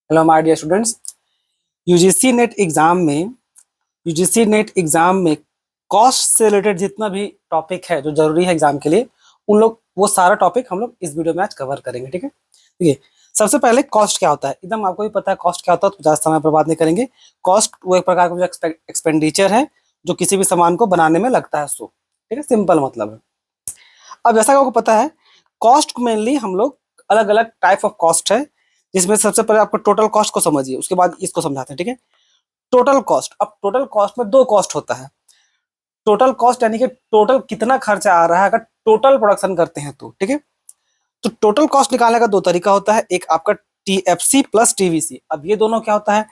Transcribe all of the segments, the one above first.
Hello my dear students. UGC NET exam में cost से related जितना भी टॉपिक है जो जरूरी है एग्जाम के लिए, उन लोग वो सारा टॉपिक हम लोग इस वीडियो में आज कवर करेंगे। ठीक है, देखिए सबसे पहले कॉस्ट क्या होता है, एकदम आपको भी पता है कॉस्ट क्या होता है, तो ज़्यादा समय बर्बाद नहीं करेंगे। कॉस्ट वो एक प्रकार का जो एक्सपेंडिचर है जो किसी भी सामान को बनाने में लगता है, सो ठीक है, सिंपल मतलब है। अब जैसा कि आपको पता है, कॉस्ट मेनली हम लोग अलग अलग टाइप ऑफ कॉस्ट है, जिसमें सबसे पहले आपको टोटल कॉस्ट को समझिए, उसके बाद इसको समझाते हैं। ठीक है, टोटल कॉस्ट। अब टोटल कॉस्ट में दो कॉस्ट होता है। टोटल कॉस्ट यानी कि टोटल कितना खर्चा आ रहा है अगर टोटल प्रोडक्शन करते हैं तो। ठीक है, तो टोटल कॉस्ट निकालने का दो तरीका होता है, एक आपका टीएफसी प्लस टीवीसी। अब ये दोनों क्या होता है,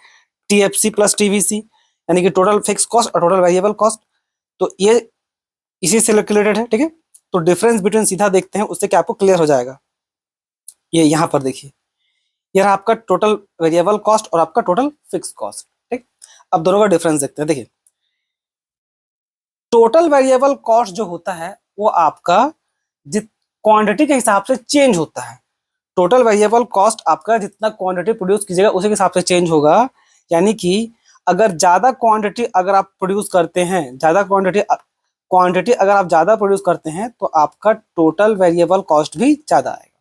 टीएफसी प्लस टीवीसी यानी कि टोटल फिक्स कॉस्ट और टोटल वेरिएबल कॉस्ट, तो ये इसी से कैलकुलेटेड है। ठीक है, तो डिफरेंस बिटवीन सीधा देखते हैं, उससे क्या आपको क्लियर हो जाएगा। ये यहाँ पर देखिए, ये रहा आपका टोटल वेरिएबल कॉस्ट और आपका टोटल फिक्स कॉस्ट। ठीक, अब दोनों का डिफरेंस देखते हैं। देखिए, टोटल वेरिएबल कॉस्ट जो होता है वो आपका जित क्वांटिटी के हिसाब से चेंज होता है। टोटल वेरिएबल कॉस्ट आपका जितना क्वांटिटी प्रोड्यूस कीजिएगा उसी के हिसाब से चेंज होगा। यानी कि अगर ज्यादा क्वांटिटी अगर आप प्रोड्यूस करते हैं, ज्यादा क्वांटिटी अगर आप ज्यादा प्रोड्यूस करते हैं तो आपका टोटल वेरिएबल कॉस्ट भी ज्यादा आएगा।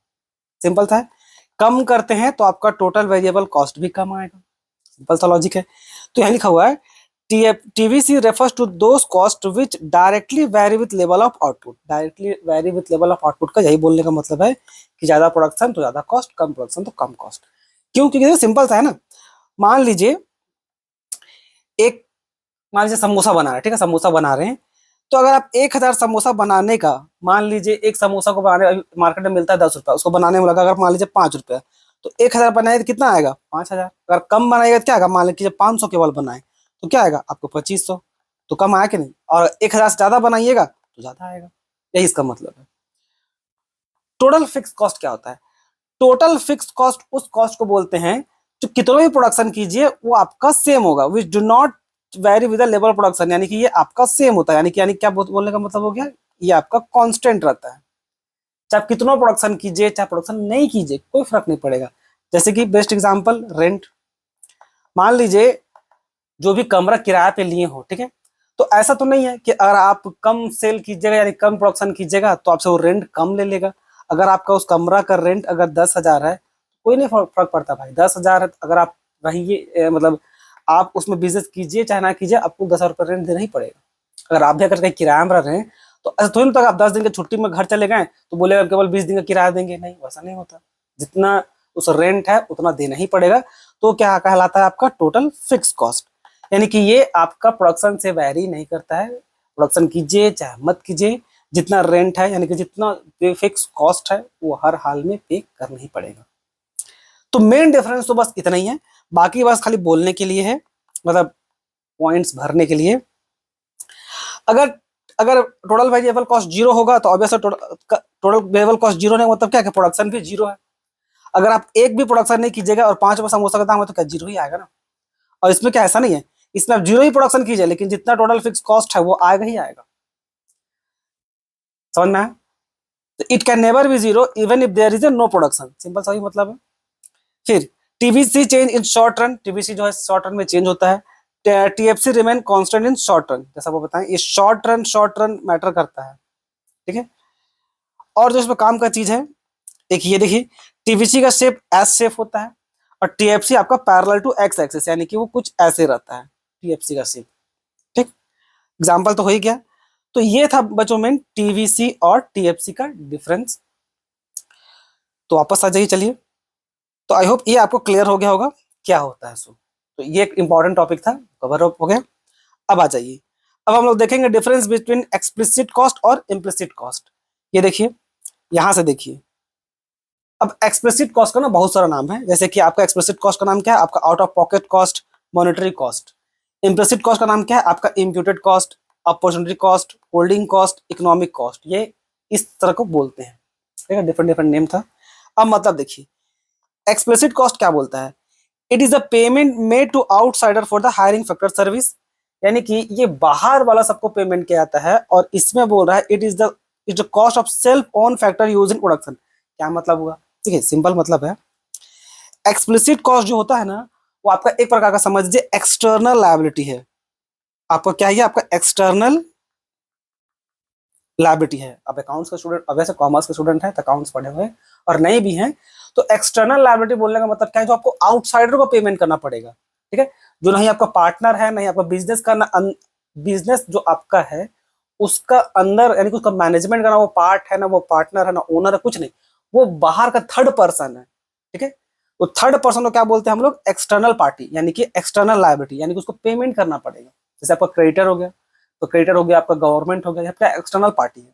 सिंपल सा है। कम करते हैं तो आपका टोटल वेरिएबल कॉस्ट भी कम आएगा। सिंपल सा लॉजिक है। तो यहाँ लिखा हुआ है TVC refers to those cost which directly vary with level of output। Directly vary with level of output का यही बोलने का मतलब है कि ज्यादा प्रोडक्शन तो ज्यादा कॉस्ट, कम प्रोडक्शन तो कम कॉस्ट। क्यों? क्योंकि सिंपल सा है ना। मान लीजिए एक मान लीजिए समोसा बना रहे हैं, ठीक है, समोसा बना रहे हैं, तो अगर आप 1000 समोसा बनाने का, मान लीजिए एक समोसा को बनाने मार्केट में मिलता है 10 रुपया, उसको बनाने में लगा अगर मान लीजिए 5 रुपया, तो 1000 बनाए तो कितना आएगा? 5000। अगर कम बनाएगा तो क्या आएगा? मान लीजिए 500 केवल बनाए तो क्या आएगा आपको? 2500। तो कम आया कि नहीं? और 1000 से ज्यादा बनाइएगा तो ज्यादा आएगा। यही इसका मतलब है। टोटल फिक्स कॉस्ट क्या होता है? टोटल फिक्स कॉस्ट उस कॉस्ट को बोलते हैं जो कितना भी प्रोडक्शन कीजिए वो आपका सेम होगा, which do not very with the level production. यानी कि ये आपका सेम होता है, यानी क्या बोलने का मतलब हो गया, ये आपका कांस्टेंट रहता है। चाहे आप कितना प्रोडक्शन कीजिए चाहे प्रोडक्शन नहीं कीजिए, कोई फर्क नहीं पड़ेगा। जैसे कि बेस्ट एग्जांपल रेंट। मान लीजिए जो भी कमरा किराया पे लिए हो, ठीक है, तो ऐसा तो नहीं है कि अगर आप कम सेल कीजिएगा यानी कम प्रोडक्शन कीजिएगा तो आपसे वो रेंट कम ले लेगा। अगर आपका उस कमरा का रेंट अगर 10,000 है, कोई नहीं फर्क पड़ता भाई। 10,000 है, अगर आप रहिए मतलब आप उसमें बिजनेस कीजिए चाहे ना कीजिए, आपको 10,000 रुपये रेंट देना ही पड़ेगा। अगर आप भी अगर कहीं किराया में रह रहे हैं तो ऐसा थोड़ी ना आप 10 दिन की छुट्टी में घर चले गए तो बोलेगा केवल 20 दिन का किराया देंगे, नहीं, वैसा नहीं होता। जितना उस रेंट है उतना देना ही पड़ेगा। तो क्या कहलाता है आपका टोटल फिक्स कॉस्ट। यानी कि ये आपका प्रोडक्शन से वैरी नहीं करता है। प्रोडक्शन कीजिए चाहे मत कीजिए, जितना रेंट है यानी कि जितना फिक्स कॉस्ट है वो हर हाल में पे करना ही पड़ेगा। तो मेन डिफरेंस तो बस इतना ही है, बाकी बस खाली बोलने के लिए है, मतलब पॉइंट्स भरने के लिए। अगर अगर टोटल वेरिएबल कॉस्ट जीरो होगा तो obviously total variable cost zero नहीं, मतलब क्या है, प्रोडक्शन भी जीरो है। अगर आप एक भी प्रोडक्शन नहीं कीजिएगा और 5 रुपये समोसा का दाम है तो क्या जीरो ही आएगा ना। और इसमें क्या ऐसा नहीं है, इसमें आप जीरो ही प्रोडक्शन कीजिए लेकिन जितना टोटल फिक्स कॉस्ट है वो आएगा ही आएगा। समझ में आया? तो it can never be zero even if there is a no production. Simple सा ही मतलब है। फिर TVC change in short run. TVC जो है शॉर्ट रन में चेंज होता है। TFC remain constant in short run. जैसा वो बताएं, ये शॉर्ट रन मैटर करता है। ठीक है, और जो इसमें काम का चीज है, एक ये देखिए, टीवीसी का शेप एस शेप होता है और टीएफसी आपका पैरेलल टू एक्स एक्सिस, यानी कि वो कुछ ऐसे रहता है टीएफसी का शेप। ठीक, एग्जांपल तो हो ही गया। तो ये था बच्चों में टीवीसी और टीएफसी का डिफरेंस। तो वापस आ जाइए, चलिए। तो आई होप ये आपको क्लियर हो गया होगा क्या होता है सो। तो ये एक इंपॉर्टेंट टॉपिक था, कवर अप हो गया। अब आ जाइए, अब हम लोग देखेंगे डिफरेंस बिटवीन एक्सप्लिसिट कॉस्ट और इम्प्लिसिट कॉस्ट। ये देखिए, यहां से देखिए। अब एक्सप्लिसिट कॉस्ट का ना बहुत सारा नाम है, जैसे कि आपका एक्सप्लिसिट कॉस्ट का नाम क्या है? आपका out of pocket cost, monetary cost. Implicit cost का नाम क्या है? आपका imputed cost, opportunity cost, holding cost, economic cost. ये इस तरह को बोलते हैं। ठीक है, डिफरेंट डिफरेंट नेम था। अब मतलब देखिए, एक्सप्लिसिट कॉस्ट क्या बोलता है? It is a payment made to outsider for the hiring factor service. यानी कि ये बाहर वाला सबको पेमेंट किया जाता है, और इसमें बोल रहा है it is the cost of self own factor use in production. क्या मतलब हुआ? ठीक है, सिंपल मतलब है, एक्सप्लिसिट कॉस्ट जो होता है ना, वो आपका एक प्रकार का समझ लीजिए एक्सटर्नल लायबिलिटी है। आपका क्या है, आपका एक्सटर्नल लायबिलिटी है। अब अकाउंट्स का स्टूडेंट, अब वैसे कॉमर्स के स्टूडेंट है तो अकाउंट्स पढ़े हुए हैं और नए भी हैं, तो एक्सटर्नल लायबिलिटी बोलने का मतलब क्या है, जो आपको आउटसाइडर को पेमेंट करना पड़ेगा, ठीक है, जो नहीं आपका पार्टनर है, नहीं आपका बिजनेस का, ना बिजनेस जो आपका है उसका अंदर, यानी कि उसका मैनेजमेंट का ना वो पार्ट है, ना वो पार्टनर है, ना ओनर है, कुछ नहीं, वो बाहर का थर्ड पर्सन है, ठीक है। तो थर्ड पर्सन को क्या बोलते हैं हम लोग, एक्सटर्नल पार्टी, यानी कि एक्सटर्नल लायबिलिटी, यानी कि उसको पेमेंट करना पड़ेगा। जैसे आपका क्रेडिटर हो गया, तो क्रेडिटर हो गया आपका गवर्नमेंट हो गया, आपका एक्सटर्नल पार्टी है।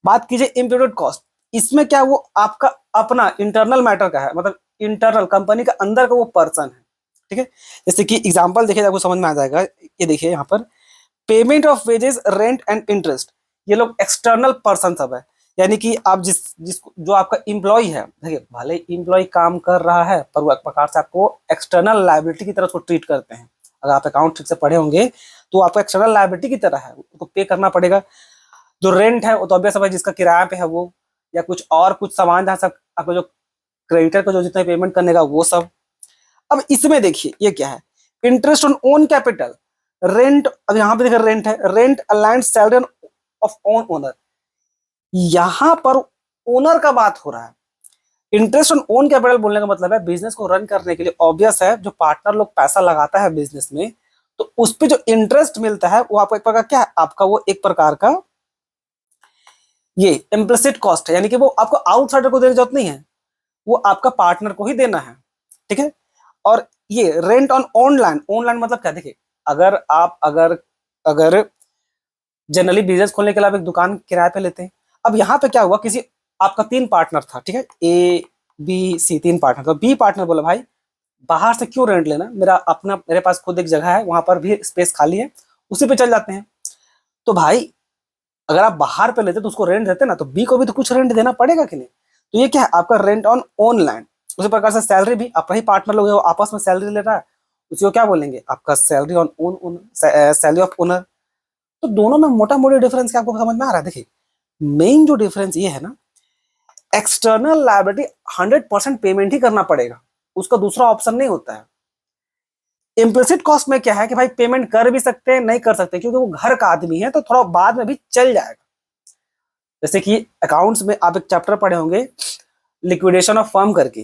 बात कीजिए इम्प्यूटेड कॉस्ट, इसमें क्या वो आपका अपना इंटरनल मैटर का है, मतलब इंटरनल कंपनी का अंदर का वो पर्सन है, ठीक है। जैसे कि एग्जांपल देखिए, आपको समझ में आ जाएगा। ये देखिए यहाँ पर payment of wages, rent and interest, ये लोग एक्सटर्नल पर्सन सब है। यानी कि आप जिस जो आपका इम्प्लॉय है, देखिए भले इम्प्लॉय काम कर रहा है पर वो एक प्रकार से आपको एक्सटर्नल लायबिलिटी की तरह उसको ट्रीट करते हैं। अगर आप अकाउंट ठीक से पढ़े होंगे तो आपको एक्सटर्नल लायबिलिटी की तरह है, उसको पे करना पड़ेगा। जो रेंट है वो तो ऑब्वियस है, जिसका किराया पे है वो, या कुछ और कुछ सामान जहाँ सब आपको जो क्रेडिटर को जो जितना पेमेंट करने का वो सब। अब इसमें देखिए ये क्या है, interest on own capital, rent, अब यहाँ पे देखिए रेंट है, rent aligned salary of own owner, यहां पर ओनर का बात हो रहा है। इंटरेस्ट ऑन ओन कैपिटल बोलने का मतलब है बिजनेस को रन करने के लिए, ऑब्वियस है जो पार्टनर लोग पैसा लगाता है बिजनेस में, तो उस पर जो इंटरेस्ट मिलता है वो आपको एक प्रकार क्या है, आपका वो एक प्रकार का ये इम्प्लिसिट कॉस्ट है, यानी कि वो आपको आउटसाइडर को देने की जरूरत नहीं है, वो आपका पार्टनर को ही देना है, ठीक है। और ये रेंट ऑन ऑनलाइन, ऑनलाइन मतलब क्या, देखिए अगर आप अगर अगर जनरली बिजनेस खोलने के लिए आप एक दुकान किराए पे लेते हैं। अब यहाँ पे क्या हुआ, किसी आपका 3 पार्टनर था, ठीक है, ए बी सी 3 पार्टनर, तो बी पार्टनर बोला भाई बाहर से क्यों रेंट लेना, मेरा अपना, मेरे पास खुद एक जगह है, वहां पर भी स्पेस खाली है, उसी पे चल जाते हैं। तो भाई अगर आप बाहर पे लेते तो उसको रेंट देते ना, तो बी को भी तो कुछ रेंट देना पड़ेगा कि नहीं। तो ये क्या है, आपका रेंट ऑन ऑनलाइन। उसी प्रकार से सैलरी भी आप ही पार्टनर लोग आपस में सैलरी ले रहा है, उसी को क्या बोलेंगे, आपका salary on own, salary of owner. तो दोनों में मोटा मोटी डिफरेंस क्या आपको समझ में आ रहा है। देखिए मेन जो डिफरेंस ये है ना, एक्सटर्नल लायबिलिटी 100% पेमेंट ही करना पड़ेगा, उसका दूसरा ऑप्शन नहीं होता है। इम्प्लिसिट कॉस्ट में क्या है कि भाई पेमेंट कर भी सकते हैं, नहीं कर सकते, क्योंकि वो घर का आदमी है तो थोड़ा बाद में भी चल जाएगा। जैसे कि अकाउंट्स में आप एक चैप्टर पढ़े होंगे लिक्विडेशन ऑफ फर्म करके,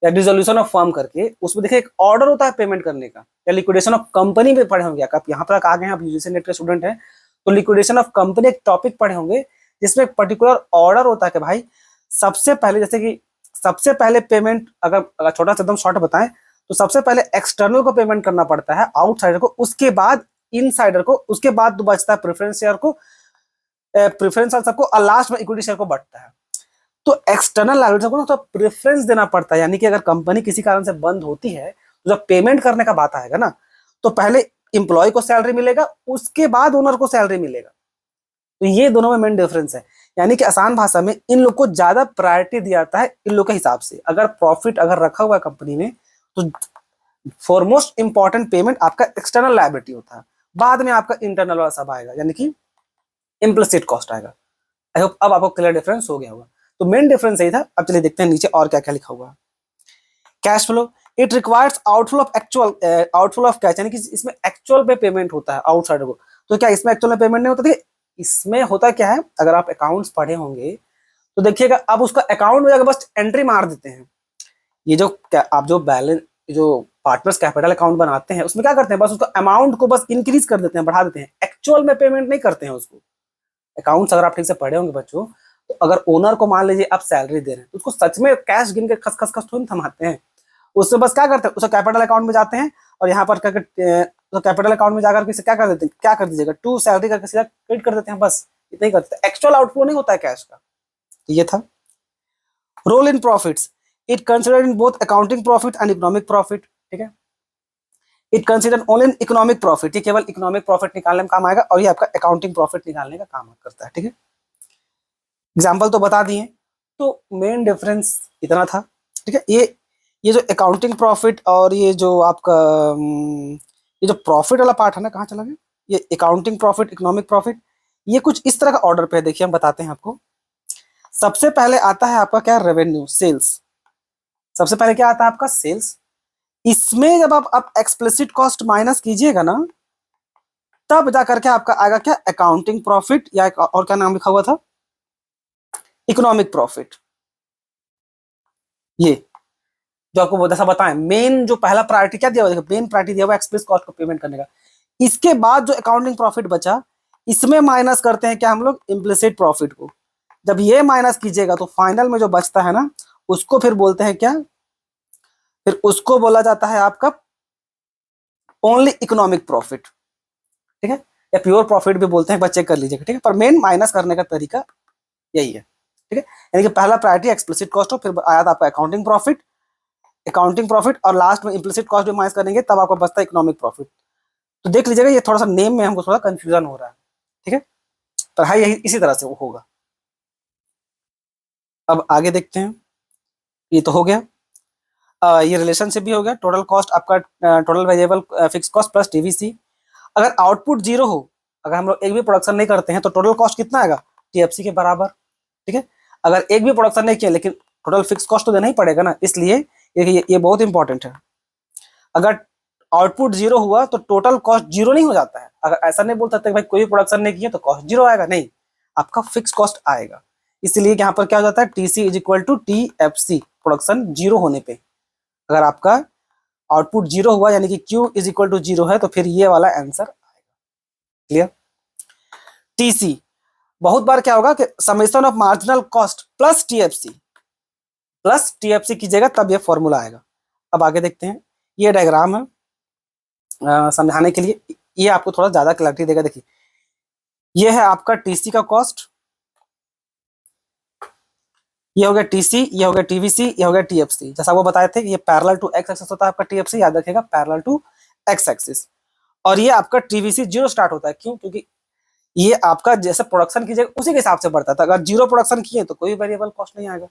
या डिसोल्यूशन ऑफ फर्म करके, उसमें देखिए एक ऑर्डर होता है पेमेंट करने का, या लिक्विडेशन ऑफ कंपनी में पढ़े होंगे। आप यहाँ पर आ गए हैं, आप यूजीसी नेट के स्टूडेंट हैं, तो लिक्विडेशन ऑफ कंपनी एक टॉपिक पढ़े होंगे जिसमें एक पर्टिकुलर ऑर्डर होता है कि भाई सबसे पहले, जैसे कि सबसे पहले पेमेंट, अगर छोटा सा एकदम शॉर्ट बताएं तो सबसे पहले एक्सटर्नल को पेमेंट करना पड़ता है, आउटसाइडर को, उसके बाद इनसाइडर को, उसके बाद बचता है प्रेफरेंस शेयर को, प्रेफरेंस शेयर सबको, और लास्ट में इक्विटी शेयर को बढ़ता है। तो एक्सटर्नल लायबिलिटी को ना तो प्रेफरेंस देना पड़ता है, यानी कि अगर कंपनी किसी कारण से बंद होती है तो जब पेमेंट करने का बात आएगा ना, तो पहले इंप्लॉय को सैलरी मिलेगा, उसके बाद ओनर को सैलरी मिलेगा। तो ये दोनों में मेन डिफरेंस है, यानी कि आसान भाषा में इन लोग को ज्यादा प्रायोरिटी दिया जाता है इन लोग के हिसाब से। अगर प्रॉफिट अगर रखा हुआ है कंपनी में तो फॉरमोस्ट इंपॉर्टेंट पेमेंट आपका एक्सटर्नल लायबिलिटी होता है, बाद में आपका इंटरनल वाला सब आएगा, यानी कि इम्प्लिसिट कॉस्ट आएगा। आई होप अब आपको क्लियर डिफरेंस हो गया होगा। तो मेन डिफरेंस यही था। अब चलिए देखते हैं नीचे और क्या क्या लिखा हुआ है। Cash flow, it requires outflow of actual, outflow of cash, यानी कि इसमें एक्चुअल पे पेमेंट होता है आउटसाइडर को। तो क्या इसमें एक्चुअल में पेमेंट नहीं होता? देखिए इसमें होता क्या है, अगर आप अकाउंट्स पढ़े होंगे तो देखिएगा, आप उसका अकाउंट में जाकर बस एंट्री मार देते हैं। ये जो आप जो बैलेंस, जो पार्टनर्स कैपिटल अकाउंट बनाते हैं उसमें क्या करते हैं, बस उसका अमाउंट को बस इंक्रीज कर देते हैं, बढ़ा देते हैं, एक्चुअल में पेमेंट नहीं करते हैं उसको। अकाउंट्स अगर आप ठीक से पढ़े होंगे बच्चों, तो अगर ओनर को मान लीजिए आप सैलरी दे रहे हैं तो उसको सच में कैश गिन के खस खस खस थोड़ी थमाते हैं। उससे बस क्या करते हैं, उसका कैपिटल अकाउंट में जाते हैं और यहाँ पर तो कैपिटल अकाउंट में जाकर के क्या कर देते हैं, क्या कर दीजिएगा, टू सैलरी करके सीधा क्रेडिट कर देते हैं, बस इतना ही करते हैं। एक्चुअल आउटफ्लो नहीं होता है कैश का। तो ये था role in profits, it consider in both accounting profit and economic profit, ठीक है। It consider only in economic profit, ये केवल इकोनॉमिक प्रॉफिट निकालने में काम आएगा, और ये आपका अकाउंटिंग प्रॉफिट निकालने का काम करता है, ठीक है। एग्जाम्पल तो बता दिए। तो मेन डिफरेंस इतना था, ठीक है। ये जो अकाउंटिंग प्रॉफिट और ये जो आपका ये जो प्रॉफिट वाला पार्ट है ना, कहाँ चला गया, ये अकाउंटिंग प्रॉफिट, इकोनॉमिक प्रॉफिट, ये कुछ इस तरह का ऑर्डर पे है। देखिए हम बताते हैं आपको। सबसे पहले आता है आपका क्या, रेवेन्यू, सेल्स, सबसे पहले क्या आता है आपका सेल्स। इसमें जब आप एक्सप्लिसिट कॉस्ट माइनस कीजिएगा ना, तब जा करके आपका आएगा क्या, अकाउंटिंग प्रॉफिट, या और क्या नाम लिखा हुआ था, इकोनॉमिक प्रॉफिट। ये जो आपको जैसा बताएं, मेन जो पहला प्रायोरिटी क्या दिया हुआ, देखो मेन प्रायोरिटी दिया हुआ एक्सप्रेस कॉस्ट को पेमेंट करने का। इसके बाद जो अकाउंटिंग प्रॉफिट बचा, इसमें माइनस करते हैं क्या हम लोग, इम्प्लिसिट प्रॉफिट को। जब ये माइनस कीजिएगा तो फाइनल में जो बचता है ना, उसको फिर बोलते हैं क्या, फिर उसको बोला जाता है आपका ओनली इकोनॉमिक प्रॉफिट, ठीक है, या प्योर प्रॉफिट भी बोलते हैं, बस चेक कर लीजिएगा, ठीक है। पर मेन माइनस करने का तरीका यही है, ठीक है। यानी कि पहला प्रायोरिटी एक्सप्लिसिट कॉस्ट हो, फिर आया था आपका अकाउंटिंग प्रॉफिट, और लास्ट में इम्प्लिसिट कॉस्ट भी माइनस करेंगे, तब आपको बचता है इकोनॉमिक प्रॉफिट। तो देख लीजिएगा, ये थोड़ा सा नेम में हमको थोड़ा कंफ्यूजन हो रहा है, ठीक है, पर है यही, इसी तरह से वो होगा। अब आगे देखते हैं, ये तो हो गया। ये रिलेशनशिप भी हो गया, टोटल कॉस्ट आपका, total variable fix cost plus TVC. अगर आउटपुट जीरो हो, अगर हम लोग एक भी प्रोडक्शन नहीं करते हैं, तो टोटल कॉस्ट कितना आएगा, टीएफसी के बराबर, ठीक है। अगर एक भी प्रोडक्शन नहीं किया, लेकिन टोटल फिक्स कॉस्ट तो देना ही पड़ेगा ना, इसलिए ये बहुत इंपॉर्टेंट है। अगर आउटपुट जीरो हुआ तो टोटल कॉस्ट जीरो नहीं हो जाता है। अगर ऐसा नहीं बोल सकते भाई कोई भी प्रोडक्शन नहीं किया तो कॉस्ट जीरो आएगा, नहीं, आपका फिक्स कॉस्ट आएगा। इसलिए यहाँ पर क्या हो जाता है, TC is equal to T F C, production zero होने पे अगर आपका आउटपुट जीरो हुआ, यानी कि Q is equal to zero है, तो फिर ये वाला आंसर आएगा। क्लियर। टीसी बहुत बार क्या होगा कि summation of marginal cost plus TFC कीजिएगा, तब ये फॉर्मूला आएगा। अब आगे देखते हैं, ये डायग्राम है समझाने के लिए, ये आपको थोड़ा ज्यादा क्लैरिटी देगा। देखिए, ये है आपका टीसी का कॉस्ट, ये हो गया टीसी, ये हो गया टीवीसी, ये हो गया टीएफसी। जैसा वो बताए थे कि ये पैरेलल टू एक्स एक्सिस होता है आपका टीएफसी, याद रखिएगा पैरेलल टू एक्स एक्सिस। और ये आपका टीवीसी जीरो स्टार्ट होता है, क्यों, क्योंकि ये आपका जैसे प्रोडक्शन कीजिएगा उसी के हिसाब से बढ़ता था। अगर जीरो प्रोडक्शन किए तो कोई वेरिएबल कॉस्ट नहीं आएगा।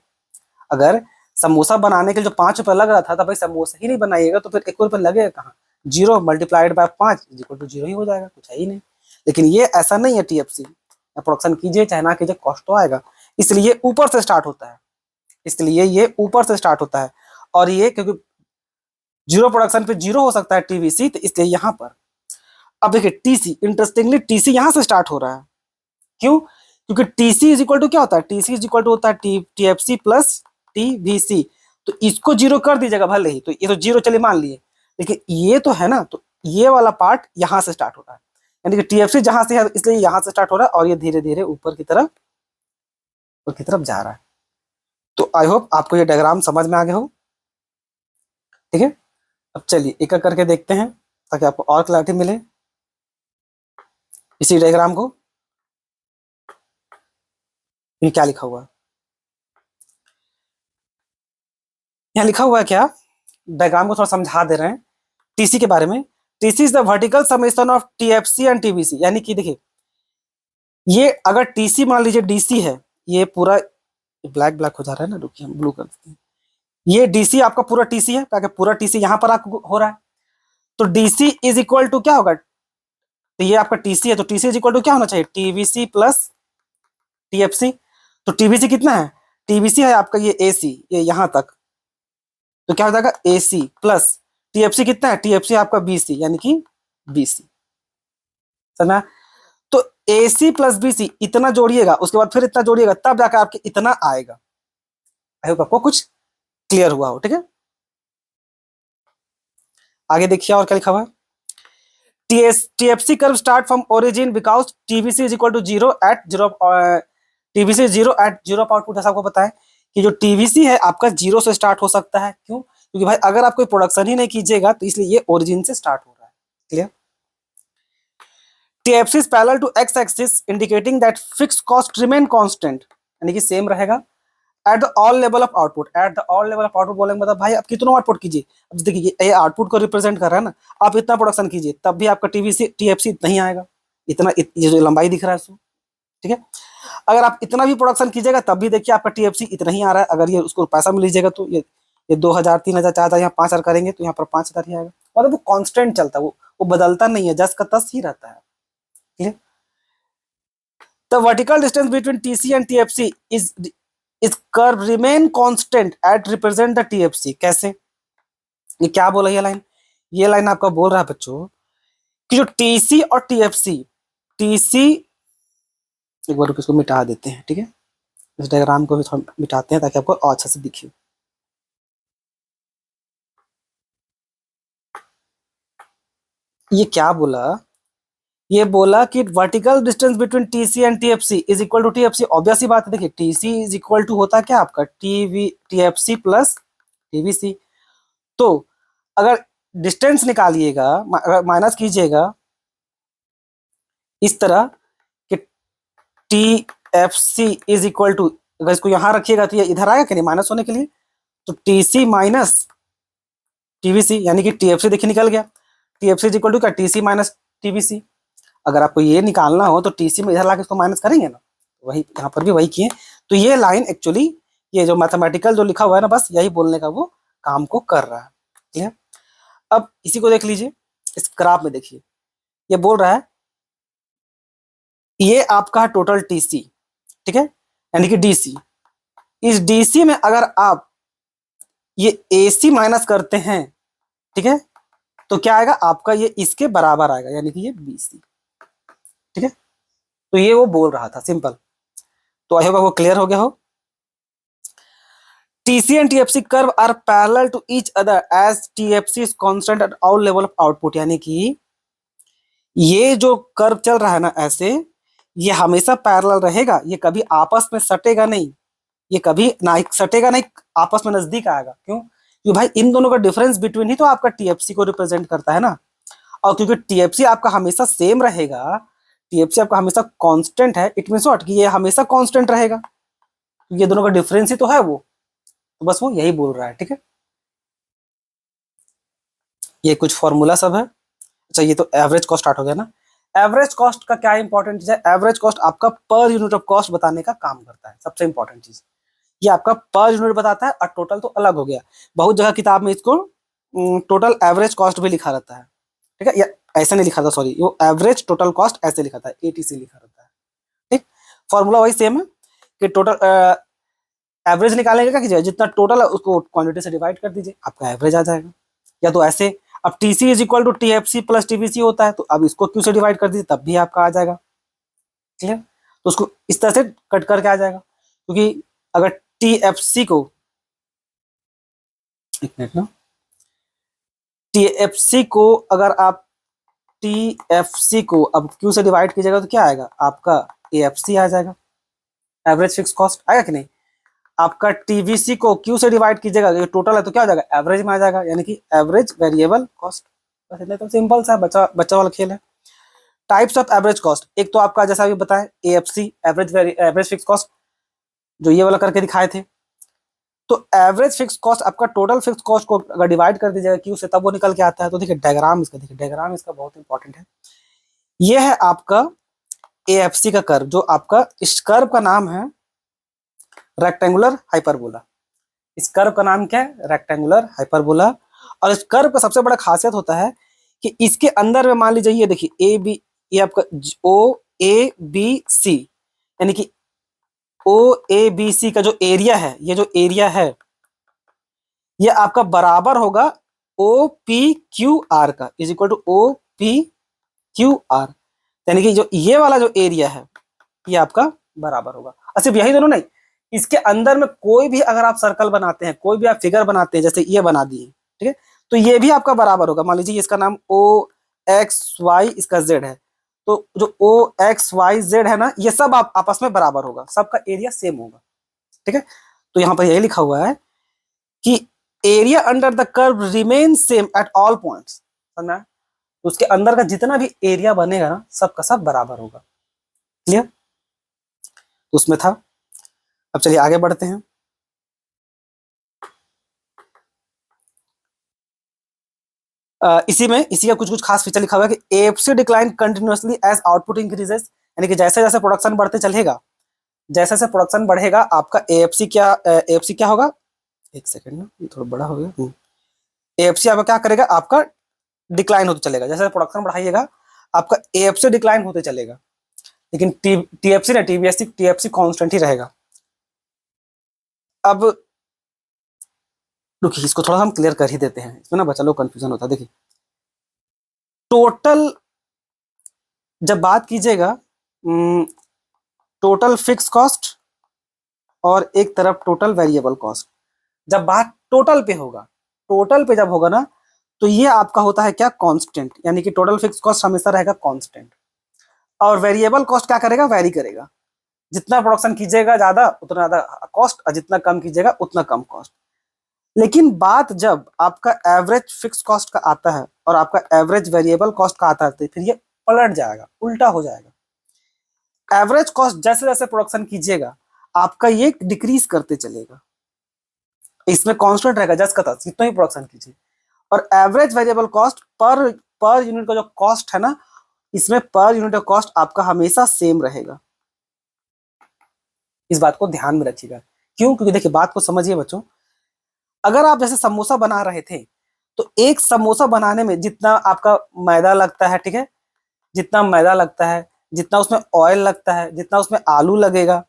अगर समोसा बनाने के लिए जो 5 रुपए लग रहा था, तो भाई समोसा ही नहीं बनाइएगा तो फिर 1 रुपए लगेगा कहाँ, zero multiplied by 5 equal to zero ही हो जाएगा, कुछ है ही नहीं। लेकिन ये ऐसा नहीं है, टीएफसी प्रोडक्शन कीजिए चाहे ना कीजिए कॉस्ट तो आएगा, इसलिए ऊपर से स्टार्ट होता है, इसलिए ये ऊपर से स्टार्ट होता है। और ये क्योंकि जीरो प्रोडक्शन पे जीरो हो सकता है टीवीसी, तो इसलिए यहां पर अब देखिए टीसी, इंटरेस्टिंगली टीसी यहां से स्टार्ट हो रहा है, क्यों, क्योंकि टीसी इज इक्वल टू क्या होता है, टीसी इज इक्वल टू होता है टीएफसी प्लस टीवीसी। तो इसको जीरो कर दीजिएगा भले ही, तो ये तो जीरो चलिए मान लिए, लेकिन ये तो है ना, तो ये वाला पार्ट यहां से स्टार्ट हो रहा है, यानी कि टीएफसी जहां से है इसलिए यहां से स्टार्ट हो रहा है, और ये धीरे धीरे ऊपर की तरफ जा रहा है। तो आई होप आपको ये डायग्राम समझ में आ गया हो, ठीक है। अब चलिए एक एक करके देखते हैं ताकि आपको और क्लैरिटी मिले इसी डायग्राम को। ये क्या लिखा हुआ है, यहाँ लिखा हुआ है क्या, डायग्राम को थोड़ा समझा दे रहे हैं टीसी के बारे में। TC is the vertical summation of TFC and TVC, यानी कि देखिए, ये अगर टीसी मान लीजिए डीसी है, ये पूरा ब्लैक ब्लैक हो जा रहा है ना, रुकिए हम ब्लू कर देते हैं। ये डीसी आपका पूरा टीसी है, ताकि पूरा टीसी यहां पर आपको हो रहा है, तो डीसी इज इक्वल टू क्या होगा, तो ये आपका टीसी है, तो टीसी इज इक्वल टू क्या होना चाहिए, टीवीसी प्लस टीएफसी। तो टीवीसी कितना है, टीवीसी है आपका ये एसी, ये यहां तक, तो क्या हो जाएगा एसी प्लस टीएफसी कितना है, टीएफसी आपका बीसी, यानी कि बीसी, समझा। तो एसी प्लस बीसी इतना जोड़िएगा, उसके बाद फिर इतना जोड़िएगा, तब जाकर आपके इतना आएगा। आई होप आपको कुछ क्लियर हुआ हो, ठीक है। आगे देखिए और क्या लिखा हुआ है, TFC curve start from origin because TVC is equal to zero at zero, TVC zero at zero of output. जैसा आपको बताया कि जो TVC है आपका जीरो से स्टार्ट हो सकता है, क्यों, क्योंकि भाई अगर आप कोई प्रोडक्शन ही नहीं कीजिएगा तो इसलिए ये ओरिजिन से स्टार्ट हो रहा है। Clear. TFC is parallel to x axis indicating that fixed cost remain constant, यानी कि सेम रहेगा at the all level of output. At the all level of output बोलेंगे मतलब भाई आप कितना आउटपुट कीजिए, अब देखिए ये आउटपुट को रिप्रेजेंट कर रहा है ना, आप इतना प्रोडक्शन कीजिए तब भी आपका टीवीसी टीएफसी नहीं आएगा, इतना ये जो लंबाई दिख रहा है उसको, ठीक है। अगर आप इतना भी प्रोडक्शन कीजिएगा तब भी देखिए आपका टीएफसी इतना ही आ रहा है। अगर ये उसको पैसा मिल लीजिएगा तो ये 2000 3000 4000 यहाँ 5000 करेंगे तो यहाँ पर 5000 ही आएगा, मतलब वो कांस्टेंट चलता है, वो बदलता नहीं है, जस का तस ही रहता है। Clear. The vertical distance between TC and TFC is इस curve remain constant at represent the TFC. कैसे? ये क्या बोला ये लाइन आपका बोल रहा है बच्चों कि जो टीसी और टीएफसी, टीसी, एक बार इसको मिटा देते हैं, ठीक है, इस डायग्राम को भी थोड़ा मिटाते हैं ताकि आपको और अच्छा से दिखे। ये क्या बोला? ये बोला कि vertical distance between TC and TFC is equal to TFC. Obvious ही बात है, देखिए टीसी इज इक्वल टू होता है क्या आपका टीएफसी प्लस टीवीसी। तो अगर डिस्टेंस निकालिएगा, अगर माइनस कीजिएगा इस तरह कि T F C is equal to, अगर इसको यहां रखिएगा तो ये इधर आएगा कि नहीं माइनस होने के लिए, तो टी सी माइनस टीवीसी, यानी कि टी एफ सी देखिए निकल गया। T F C is equal to क्या? T C minus TVC. अगर आपको ये निकालना हो तो टी सी में इधर लाके इसको माइनस करेंगे ना, वही यहाँ पर भी वही किए। तो ये लाइन एक्चुअली, ये जो मैथमेटिकल जो लिखा हुआ है ना, बस यही बोलने का वो काम को कर रहा है। ठीक है, अब इसी को देख लीजिए, इस ग्राफ में देखिए, ये बोल रहा है ये आपका है टोटल टीसी, ठीक है, यानी कि डीसी। इस डीसी में अगर आप ये एसी माइनस करते हैं, ठीक है, तो क्या आएगा आपका? ये इसके बराबर आएगा, यानी कि ये बीसी। ठीक है, तो ये वो बोल रहा था, सिंपल। तो आई होप वो क्लियर हो गया हो। TC and TFC curve are parallel to each other as TFC is constant at all level of output। यानी कि ये जो कर्व चल रहा है ना ऐसे, ये हमेशा पैरेलल रहेगा, ये कभी आपस में सटेगा नहीं, ये कभी ना सटेगा नहीं, आपस में नजदीक आएगा। क्यों? क्योंकि भाई इन दोनों का डिफरेंस बिटवीन ही तो आपका टीएफसी को रिप्रेजेंट करता है ना। और क्योंकि टीएफसी आपका हमेशा सेम रहेगा, टीएफसी आपका हमेशा कांस्टेंट है, इट मींस व्हाट कि ये हमेशा कांस्टेंट रहेगा, ये दोनों का डिफरेंस ही तो है वो। तो बस वो यही बोल रहा है। ठीक है, ये कुछ फॉर्मूला सब है। अच्छा, ये तो एवरेज कॉस्ट स्टार्ट हो गया ना। एवरेज कॉस्ट का क्या इंपॉर्टेंट चीज है? एवरेज कॉस्ट आपका पर यूनिट ऑफ कॉस्ट बताने का काम करता है, सबसे इंपॉर्टेंट चीज ये आपका पर यूनिट बताता है। और टोटल तो अलग हो गया, बहुत जगह किताब में इसको टोटल एवरेज कॉस्ट भी लिखा रहता है। ठीक है, या ऐसा नहीं लिखा था, सॉरी, वो एवरेज टोटल कॉस्ट ऐसे लिखा था, एटीसी लिखा रहता है। ठीक, फॉर्मूला वही सेम है कि टोटल एवरेज निकालेंगे, क्या कीजिए, जितना टोटल है उसको क्वांटिटी से डिवाइड कर दीजिए, आपका एवरेज आ जाएगा। या तो ऐसे, अब TC is equal to TFC plus TVC होता है, तो अब इसको क्यू से डिवाइड कर दीजिए, तब भी आपका आ जाएगा। क्लियर? तो उसको इस तरह से कट करके आ जाएगा, क्योंकि अगर टीएफसी को, एक मिनट ना, टीएफसी को अगर आप टीएफसी को अब क्यू से डिवाइड कीजिएगा तो क्या आएगा आपका? एएफसी आ जाएगा, एवरेज फिक्स कॉस्ट आएगा कि नहीं। आपका टीवीसी को क्यू से डिवाइड कीजिएगा, ये टोटल है तो क्या हो जाएगा? एवरेज में आ जाएगा, यानी कि एवरेज वेरिएबल कॉस्ट। बस इतना तो सिंपल सा बच्चा बच्चा वाला खेल है। टाइप्स ऑफ एवरेज कॉस्ट, एक तो आपका जैसा अभी बताएं एएफसी, एवरेज फिक्स कॉस्ट, जो ये वाला करके दिखाए थे। तो एवरेज फिक्स कॉस्ट आपका टोटल फिक्स कॉस्ट को अगर डिवाइड कर दीजिएगा क्यू से, तब वो निकल के आता है। तो देखिए डायग्राम इसका, देखिए डायग्राम इसका बहुत इंपॉर्टेंट है। ये है आपका एएफसी का कर्व, जो आपका इस कर्व का नाम है रेक्टेंगुलर हाइपरबोला। इस कर्व का नाम क्या है? Rectangular hyperbola. और इस कर्व का सबसे बड़ा खासियत होता है कि इसके अंदर में मान लीजिए ये देखिए ए बी, ये आपका ओ ए बी सी, यानी कि ओ ए बी सी का जो एरिया है, ये जो एरिया है ये आपका बराबर होगा ओ पी क्यू आर का, is equal to O P Q R. यानी कि जो ये वाला जो एरिया है ये आपका बराबर होगा। और सिर्फ यही दोनों नहीं, इसके अंदर में कोई भी अगर आप सर्कल बनाते हैं, कोई भी आप फिगर बनाते हैं, जैसे ये बना दिए, ठीक है, तो ये भी आपका बराबर होगा। मान लीजिए इसका नाम ओ एक्स वाई, इसका जेड है, तो जो ओ एक्स वाई जेड है ना, ये सब आप आपस में बराबर होगा, सबका एरिया सेम होगा। ठीक है, तो यहाँ पर यही लिखा हुआ है कि area under the curve remain same at all points. समझना? तो उसके अंदर का जितना भी एरिया बनेगा ना, सबका सब बराबर होगा। क्लियर? तो उसमें था। अब चलिए आगे बढ़ते हैं। इसी का कुछ कुछ खास फीचर लिखा हुआ है कि AFC decline continuously as output increases, यानी कि जैसे जैसे प्रोडक्शन बढ़ते चलेगा, जैसे जैसे प्रोडक्शन बढ़ेगा आपका एएफसी क्या होगा, एक सेकंड ना, ये थोड़ा बड़ा हो गया। एएफसी आपका क्या करेगा? आपका डिक्लाइन होते चलेगा, जैसे प्रोडक्शन बढ़ाइएगा आपका एएफसी डिक्लाइन होते चलेगा, लेकिन टीएफसी ना टीवीएससी टीएफसी कांस्टेंट ही रहेगा। अब रुकिए, इसको थोड़ा हम क्लियर कर ही देते हैं, इसमें ना बच्चा लोग कंफ्यूजन होता है। देखिए, टोटल जब बात कीजिएगा, टोटल फिक्स कॉस्ट और एक तरफ टोटल वेरिएबल कॉस्ट, जब बात टोटल पे होगा, टोटल पे जब होगा ना, तो ये आपका होता है क्या, कांस्टेंट, यानी कि टोटल फिक्स कॉस्ट हमेशा रहेगा कांस्टेंट, और वेरिएबल कॉस्ट क्या करेगा, वैरी करेगा। जितना प्रोडक्शन कीजिएगा ज्यादा उतना ज्यादा कॉस्ट, और जितना कम कीजिएगा उतना कम कॉस्ट। लेकिन बात जब आपका एवरेज फिक्स कॉस्ट का आता है और आपका एवरेज वेरिएबल कॉस्ट का आता है, तो फिर ये पलट जाएगा, उल्टा हो जाएगा। एवरेज कॉस्ट जैसे जैसे प्रोडक्शन कीजिएगा आपका ये डिक्रीज करते चलेगा, इसमें कांस्टेंट रहेगा जस का तस, जितना ही प्रोडक्शन कीजिए। और average variable cost per per unit का जो कॉस्ट है ना, इसमें पर यूनिट का कॉस्ट आपका हमेशा सेम रहेगा। इस बात को ध्यान में रखिएगा। क्यों? क्योंकि देखिए, बात को समझिए बच्चों, अगर आप जैसे समोसा बना रहे थे, तो एक समोसा बनाने में जितना आपका मैदा लगता है, ठीक है, जितना मैदा लगता है, जितना उसमें ऑयल लगता है, जितना उसमें आलू लगेगा,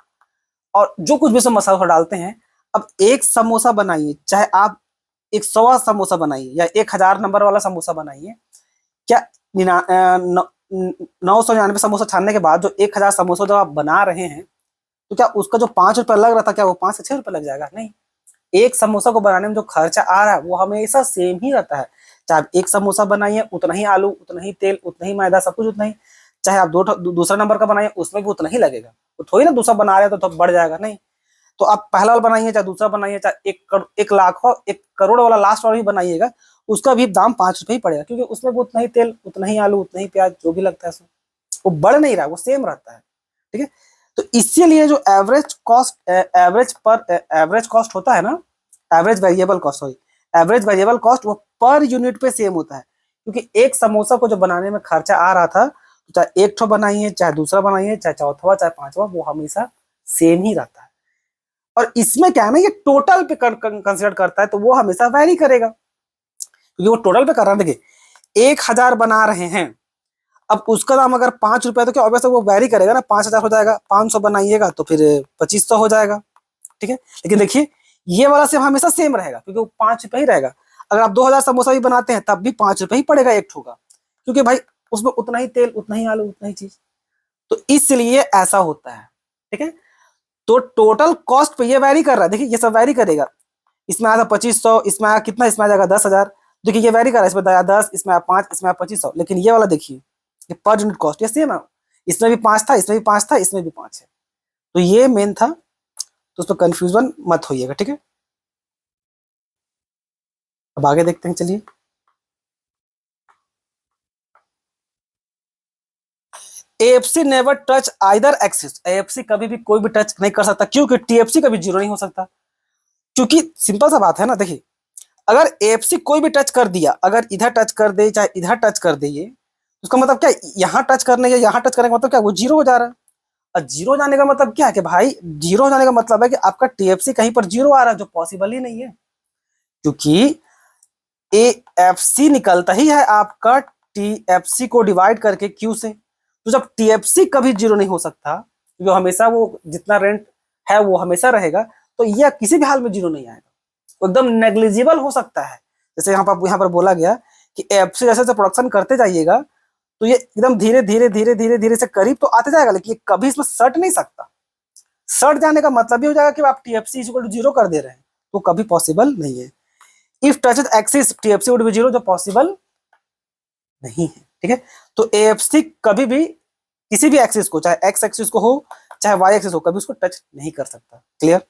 और जो कुछ भी उसमें मसाला डालते हैं, अब एक समोसा बनाइए, चाहे आप 100वां समोसा बनाइए या 1000 नंबर वाला समोसा बनाइए, क्या 999 समोसा छानने के बाद जो 1000 समोसा जब आप बना रहे हैं, तो क्या उसका जो 5 रुपया लग रहा था, क्या वो 5 से 6 रुपये लग जाएगा? नहीं। एक समोसा को बनाने में जो खर्चा आ रहा है वो हमेशा सेम ही रहता है। चाहे आप एक समोसा बनाइए, उतना ही आलू, उतना ही तेल, उतना ही मैदा, सब कुछ उतना ही। चाहे आप दूसरा नंबर का बनाइए, उसमें भी उतना ही लगेगा। तो थोड़ी ना दूसरा बना रहे तो बढ़ जाएगा, नहीं। तो आप पहला वाला बनाइए, चाहे दूसरा बनाइए, चाहे 1 लाख हो, 1 करोड़ वाला लास्ट वाला भी बनाइएगा, उसका भी दाम 5 रुपये ही पड़ेगा, क्योंकि उसमें भी उतना ही तेल, उतना ही आलू, उतना ही प्याज, जो भी लगता है उसमें, वो बढ़ नहीं रहा, वो सेम रहता है। ठीक है। तो इसीलिए जो एवरेज कॉस्ट होता है ना, average variable cost, sorry, average variable cost, वो पर यूनिट पे सेम होता है। क्योंकि एक समोसा को जो बनाने में खर्चा आ रहा था, तो चाहे एक ठो बनाइए, चाहे दूसरा बनाइए, चाहे चौथा, चाहे पांचवा, वो हमेशा सेम ही रहता है। और इसमें क्या है ना, ये टोटल पे कंसिडर करता है, तो वो हमेशा वैरी करेगा, क्योंकि वो टोटल पे कर रहा है। देखिए, 1000 बना रहे हैं, अब उसका दाम अगर 5 रुपया, तो क्या ऑब्वियस वो वैरी करेगा ना, 5000 हो जाएगा। 500 बनाइएगा तो फिर 2500 हो जाएगा। ठीक है। लेकिन देखिए, ये वाला सेम हमेशा सेम रहेगा, क्योंकि वो 5 रुपये ही रहेगा। अगर आप 2000 समोसा भी बनाते हैं, तब भी 5 रुपये ही पड़ेगा एक ठो का, क्योंकि भाई उसमें उतना ही तेल, उतना ही आलू, उतना ही चीज, तो इसलिए ऐसा होता है। ठीक है। तो टोटल कॉस्ट पे ये वैरी कर रहा है। देखिए, ये सब वैरी करेगा। इसमें आया था 2500, इसमें आया कितना, इसमें आ जाएगा 10,000। देखिए, ये वैरी कर रहा है, इसमें आया 10, इसमें आया 5, इसमें आया 2500। लेकिन ये वाला देखिए, ये पर यूनिट कॉस्ट ये सेम है, इसमें भी 5 था, इसमें भी 5 था, इसमें भी 5 है। तो ये मेन था, तो उसमें कंफ्यूजन मत होइएगा। ठीक है। अब आगे देखते हैं, चलिए। AFC never touch either axis. AFC कभी भी कोई भी टच नहीं कर सकता, क्योंकि टीएफसी कभी जीरो नहीं हो सकता। क्योंकि सिंपल सा बात है ना, देखिए, अगर एएफसी कोई भी टच कर दिया, अगर इधर टच कर दे चाहे इधर टच कर दे, ये उसका मतलब क्या, यहाँ टच करने या यहाँ टच करने का मतलब क्या, वो जीरो हो जा रहा है। और जीरो जाने का मतलब क्या है कि भाई, जीरो जाने का मतलब है कि आपका टीएफसी कहीं पर जीरो आ रहा है, जो पॉसिबल ही नहीं है। क्योंकि एएफसी निकलता ही है आपका टीएफसी को डिवाइड करके क्यू से। तो जब टीएफसी कभी जीरो नहीं हो सकता, क्योंकि हमेशा वो जितना रेंट है वो हमेशा रहेगा, तो यह किसी भी हाल में जीरो नहीं आएगा, वो एकदम नेग्लिजिबल हो सकता है। जैसे यहाँ पर बोला गया कि एएफसी जैसे जैसे प्रोडक्शन करते जाइएगा, तो ये एकदम धीरे धीरे धीरे धीरे धीरे से करीब तो आते जाएगा, लेकिन ये कभी इसमें सट नहीं सकता। सट जाने का मतलब ही हो जाएगा कि आप टीएफसी इक्वल टू जीरो कर दे रहे हैं, तो कभी पॉसिबल नहीं है। If touches axis TFC would be zero, जो पॉसिबल नहीं है। ठीक है। तो एएफसी कभी भी किसी भी एक्सिस को, चाहे एक्स एक्सिस को हो चाहे वाई एक्सिस हो, कभी उसको टच नहीं कर सकता। क्लियर?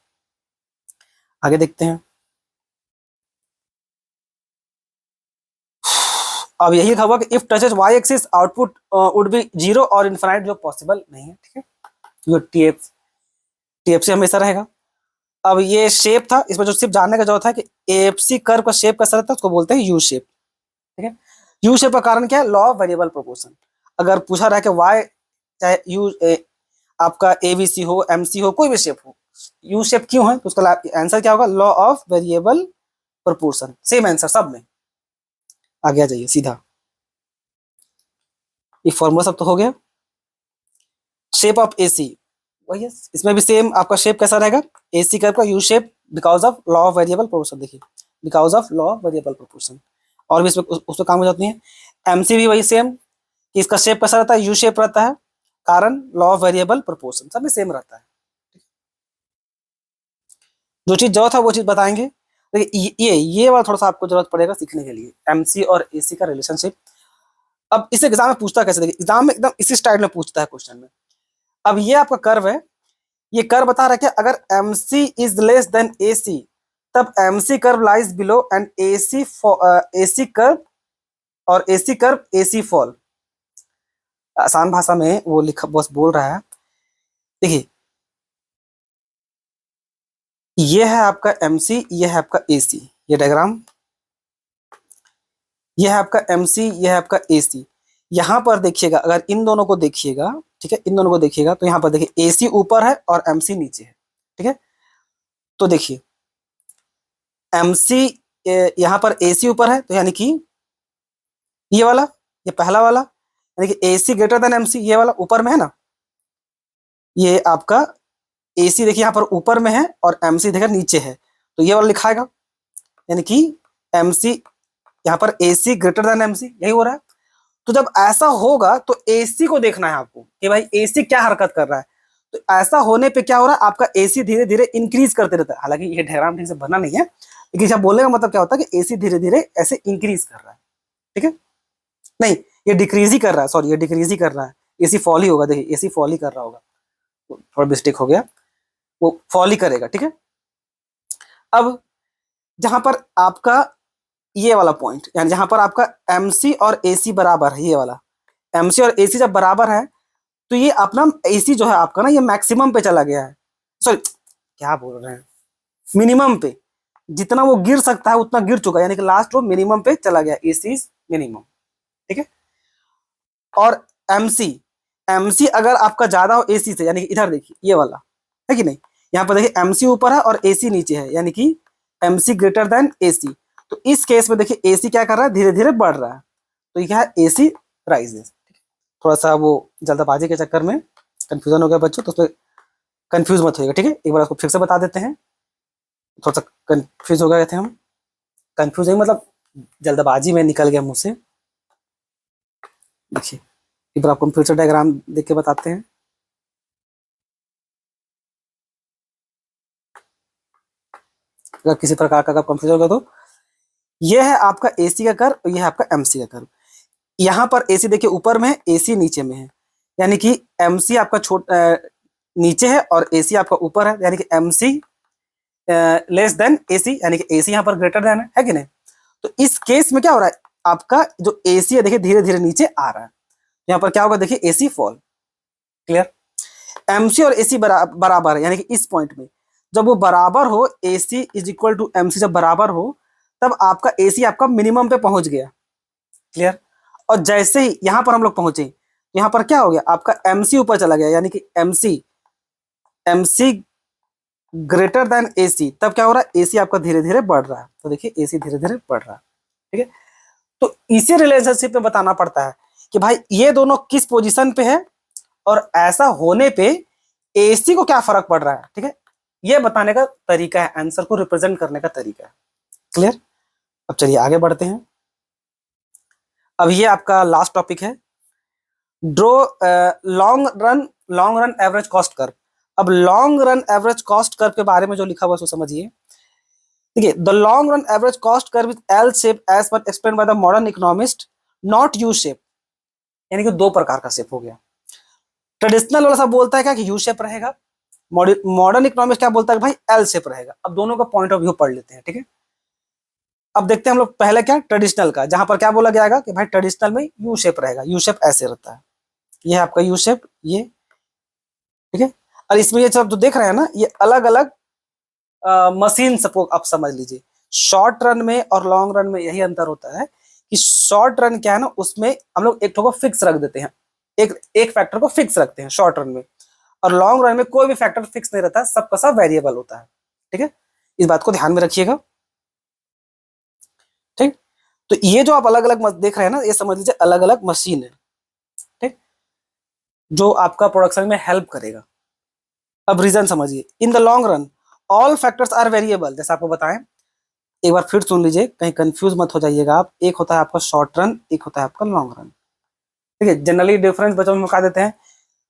आगे देखते हैं। अब यही होगा कि if touches Y axis output would be zero और इनफाइनाइट, जो पॉसिबल नहीं है। ठीक है। ये टीएफसी हमेशा रहेगा। अब ये शेप था, इसमें जो सिर्फ जानने का जरूरत है कि एएफसी कर्व का शेप कैसा रहता है, उसको बोलते हैं यू शेप। ठीक है। यू शेप का कारण क्या है, लॉ ऑफ वेरिएबल प्रोपोर्शन। अगर पूछा रहा है कि वाई चाहे यू आपका एबीसी हो, एमसी हो, कोई भी शेप हो, यू शेप क्यों है, तो उसका आंसर क्या होगा, law of variable proportion. Same answer सब में। आगे आ जाइए सीधा, ये फॉर्मूला सब तो हो गया। शेप ऑफ एसी वही है, इसमें भी सेम आपका शेप कैसा रहेगा, एसी कर्व का U shape because of law of variable proportion. देखिए because of law of variable proportion, और भी इसमें उस पर काम हो जाती है। एमसी भी वही सेम कि इसका शेप कैसा रहता है, यू शेप रहता है, कारण लॉ ऑफ वेरिएबल प्रोपोर्शन, सब में सेम रहता है। जो चीज जरूरत है वो चीज बताएंगे। देखिए ये वाला थोड़ा सा आपको जरूरत पड़ेगा सीखने के लिए, एमसी और एसी का रिलेशनशिप। अब इसे एग्जाम में पूछता है कैसे, देखिए एग्जाम में एकदम इसी स्टाइल में पूछता है क्वेश्चन में। अब ये आपका कर्व है, ये कर्व बता रहा है कि अगर MC is less than AC तब MC curve lies below and AC curve और AC कर्व AC फॉल। आसान भाषा में वो लिखा बस बोल रहा है। देखिए ये है आपका MC, ये है आपका AC, ये डायग्राम, ये है आपका MC, ये है आपका AC। यहां पर देखिएगा, अगर इन दोनों को देखिएगा, ठीक है, इन दोनों को देखिएगा तो यहां पर देखिए AC ऊपर है और MC नीचे है, ठीक है। तो देखिए MC यहां पर AC ऊपर है, तो यानी कि ये वाला, ये पहला वाला, यानी कि AC ग्रेटर देन MC, ये वाला ऊपर में है ना, ये आपका AC देखिए यहाँ पर ऊपर में है और MC देखिए नीचे है, तो ये वाला लिखाएगा, यानी कि MC यहाँ पर AC ग्रेटर देन MC, यही हो रहा है। तो जब ऐसा होगा तो AC को देखना है आपको कि भाई AC क्या हरकत कर रहा है। तो ऐसा होने पे क्या हो रहा है, आपका AC धीरे धीरे इंक्रीज करते रहता है। हालांकि ये डायग्राम ठीक से बना नहीं है, लेकिन जब बोलने का मतलब क्या होता है कि AC धीरे धीरे ऐसे इंक्रीज कर रहा है, ठीक है, नहीं ये डिक्रीज ही कर रहा है, सॉरी ये डिक्रीज ही कर रहा है, AC फॉल ही होगा, देखिए AC फॉल ही कर रहा होगा, थोड़ा मिस्टेक हो गया, वो फॉल ही करेगा, ठीक है। अब जहां पर आपका ये वाला पॉइंट, यानी जहां पर आपका MC और AC बराबर है, ये वाला MC और AC जब बराबर है तो ये अपना AC जो है आपका ना, ये मैक्सिमम पे चला गया है, सॉरी क्या बोल रहे हैं, मिनिमम पे, जितना वो गिर सकता है उतना गिर चुका है, यानी कि लास्ट वो मिनिमम पे चला गया, AC इज मिनिमम, ठीक है। और MC अगर आपका ज्यादा हो AC से, यानी कि इधर देखिए ये वाला है कि नहीं, यहाँ पर देखिए MC ऊपर है और AC नीचे है, यानी कि MC ग्रेटर देन AC। तो इस केस में देखिए AC क्या कर रहा है, धीरे धीरे बढ़ रहा है, तो ये क्या है, AC राइजेस। थोड़ा सा वो जल्दबाजी के चक्कर में कंफ्यूजन हो गया बच्चों, तो उसमें कंफ्यूज मत होइएगा, ठीक है, एक बार आपको फिर से बता देते हैं। थोड़ा सा कंफ्यूज हो गए थे हम, कंफ्यूज नहीं मतलब जल्दबाजी में निकल गया मुंह से। देखिए एक बार आपको फिर से डायग्राम देख के बताते हैं। अगर किसी प्रकार का कंफ्यूजन होगा तो ये है आपका AC का कर्व और ये है आपका MC का कर्व। यहाँ पर AC देखिए ऊपर में है, AC नीचे में है, यानी कि MC आपका नीचे है और AC आपका ऊपर है, यानी कि MC लेस देन AC, यानी कि AC यहाँ पर ग्रेटर देन है कि नहीं। तो इस केस में क्या हो रहा है, आपका जो AC है देखिए धीरे धीरे नीचे आ रहा है, यहाँ पर क्या होगा देखिए AC फॉल, क्लियर। MC और AC बराबर है, यानी कि इस पॉइंट में जब वो बराबर हो, AC is equal to MC जब बराबर हो, तब आपका AC आपका मिनिमम पे पहुंच गया, क्लियर। और जैसे ही यहाँ पर हम लोग पहुंचे, यहाँ पर क्या हो गया, आपका MC ऊपर चला गया, यानी कि MC ग्रेटर देन AC, तब क्या हो रहा है, AC आपका धीरे धीरे बढ़ रहा है, तो देखिए AC धीरे धीरे बढ़ रहा है, ठीक है। तो इसी रिलेशनशिप में बताना पड़ता है कि भाई ये दोनों किस पोजीशन पे है और ऐसा होने पे AC को क्या फर्क पड़ रहा है, ठीक है, ये बताने का तरीका है, आंसर को रिप्रेजेंट करने का तरीका है, क्लियर। अब चलिए आगे बढ़ते हैं। अब ये आपका लास्ट टॉपिक है, draw long run average cost curve. अब long run average cost curve के बारे में जो लिखा हुआ है उसको समझिए। देखिए the long run average cost curve is L shape as per explain by the modern economist, not U shape, यानी कि दो प्रकार का शेप हो गया। ट्रेडिशनल वाला सब बोलता है क्या कि यू शेप रहेगा, मॉडर्न इकोनॉमिस्ट क्या बोलता है भाई एल शेप रहेगा। अब दोनों का पॉइंट ऑफ व्यू पढ़ लेते हैं, ठीक है। अब देखते हैं हम लोग पहले क्या, ट्रेडिशनल का, जहां पर क्या बोला जाएगा कि भाई ट्रेडिशनल में यू शेप रहेगा, यू शेप ऐसे रहता है, ये है आपका यू शेप, ये ठीक है। और इसमें ये सब जो देख रहे हैं ना, ये अलग अलग मशीन सबको आप समझ लीजिए। शॉर्ट रन में और लॉन्ग रन में यही अंतर होता है कि शॉर्ट रन क्या है ना, उसमें हम लोग एक को फिक्स रख देते हैं, एक फैक्टर को फिक्स रखते हैं शॉर्ट रन में, और लॉन्ग रन में कोई भी फैक्टर फिक्स नहीं रहता, सबका सब वेरिएबल होता है, ठीक है। इस बात को ध्यान में रखिएगा, ठीक। तो ये जो आप अलग अलग देख रहे हैं ना, ये समझ लीजिए अलग अलग मशीन है, ठीक, जो आपका प्रोडक्शन में हेल्प करेगा। अब रीजन समझिए, in the long run all factors are variable, जैसे आपको बताएं, एक बार फिर सुन लीजिए, कहीं कंफ्यूज मत हो जाइएगा आप। एक होता है आपका शॉर्ट रन, एक होता है आपका लॉन्ग रन। ठीक है, जनरली डिफरेंस बच्चों में बता देते हैं।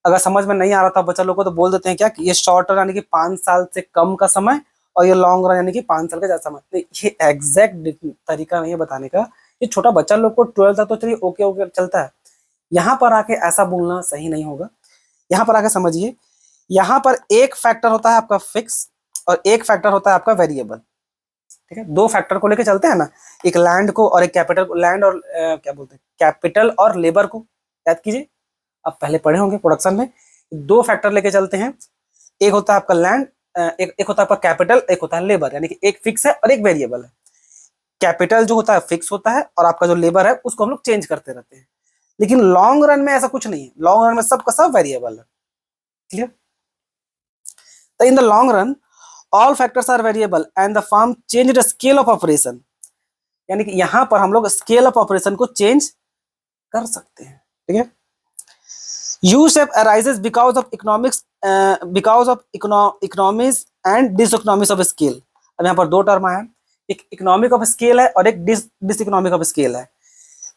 अगर समझ में नहीं आ रहा था बच्चा लोग को तो बोल देते हैं क्या कि ये शॉर्ट रन यानी कि 5 साल से कम का समय, और ये लॉन्ग रन यानी कि 5 साल का ज्यादा समय। तो ये एग्जैक्ट तरीका नहीं है बताने का। ये छोटा बच्चा लोग को 12 तक तो चलिए ओके ओके चलता है, यहाँ पर आके ऐसा बोलना सही नहीं होगा। यहाँ पर आके समझिए, यहाँ पर एक फैक्टर होता है आपका फिक्स और एक फैक्टर होता है आपका वेरिएबल। ठीक है, दो फैक्टर को लेके चलते हैं ना, एक लैंड को और एक कैपिटल को। लैंड और क्या बोलते हैं, कैपिटल और लेबर को याद कीजिए, आप पहले पढ़े होंगे प्रोडक्शन में। दो फैक्टर लेके चलते हैं, एक होता है आपका लैंड, एक होता है आपका कैपिटल, एक होता है लेबर, यानी कि एक फिक्स है और एक वेरिएबल है। कैपिटल जो होता है फिक्स होता है और आपका जो लेबर है उसको हम लोग चेंज करते रहते हैं। लेकिन लॉन्ग रन में ऐसा कुछ नहीं है, लॉन्ग रन में सबका सब वेरिएबल है। क्लियर? तो in the long run all factors are variable and the firm change the scale of operation, यानी कि यहां पर हम लोग स्केल ऑफ ऑपरेशन को चेंज कर सकते हैं। ठीक है, U shape arises because of economics, because of economies and diseconomies of scale. अब यहाँ पर दो टर्म आया, एक इकोनॉमिक ऑफ स्केल है और एक डिस इकोनॉमिक ऑफ स्केल है।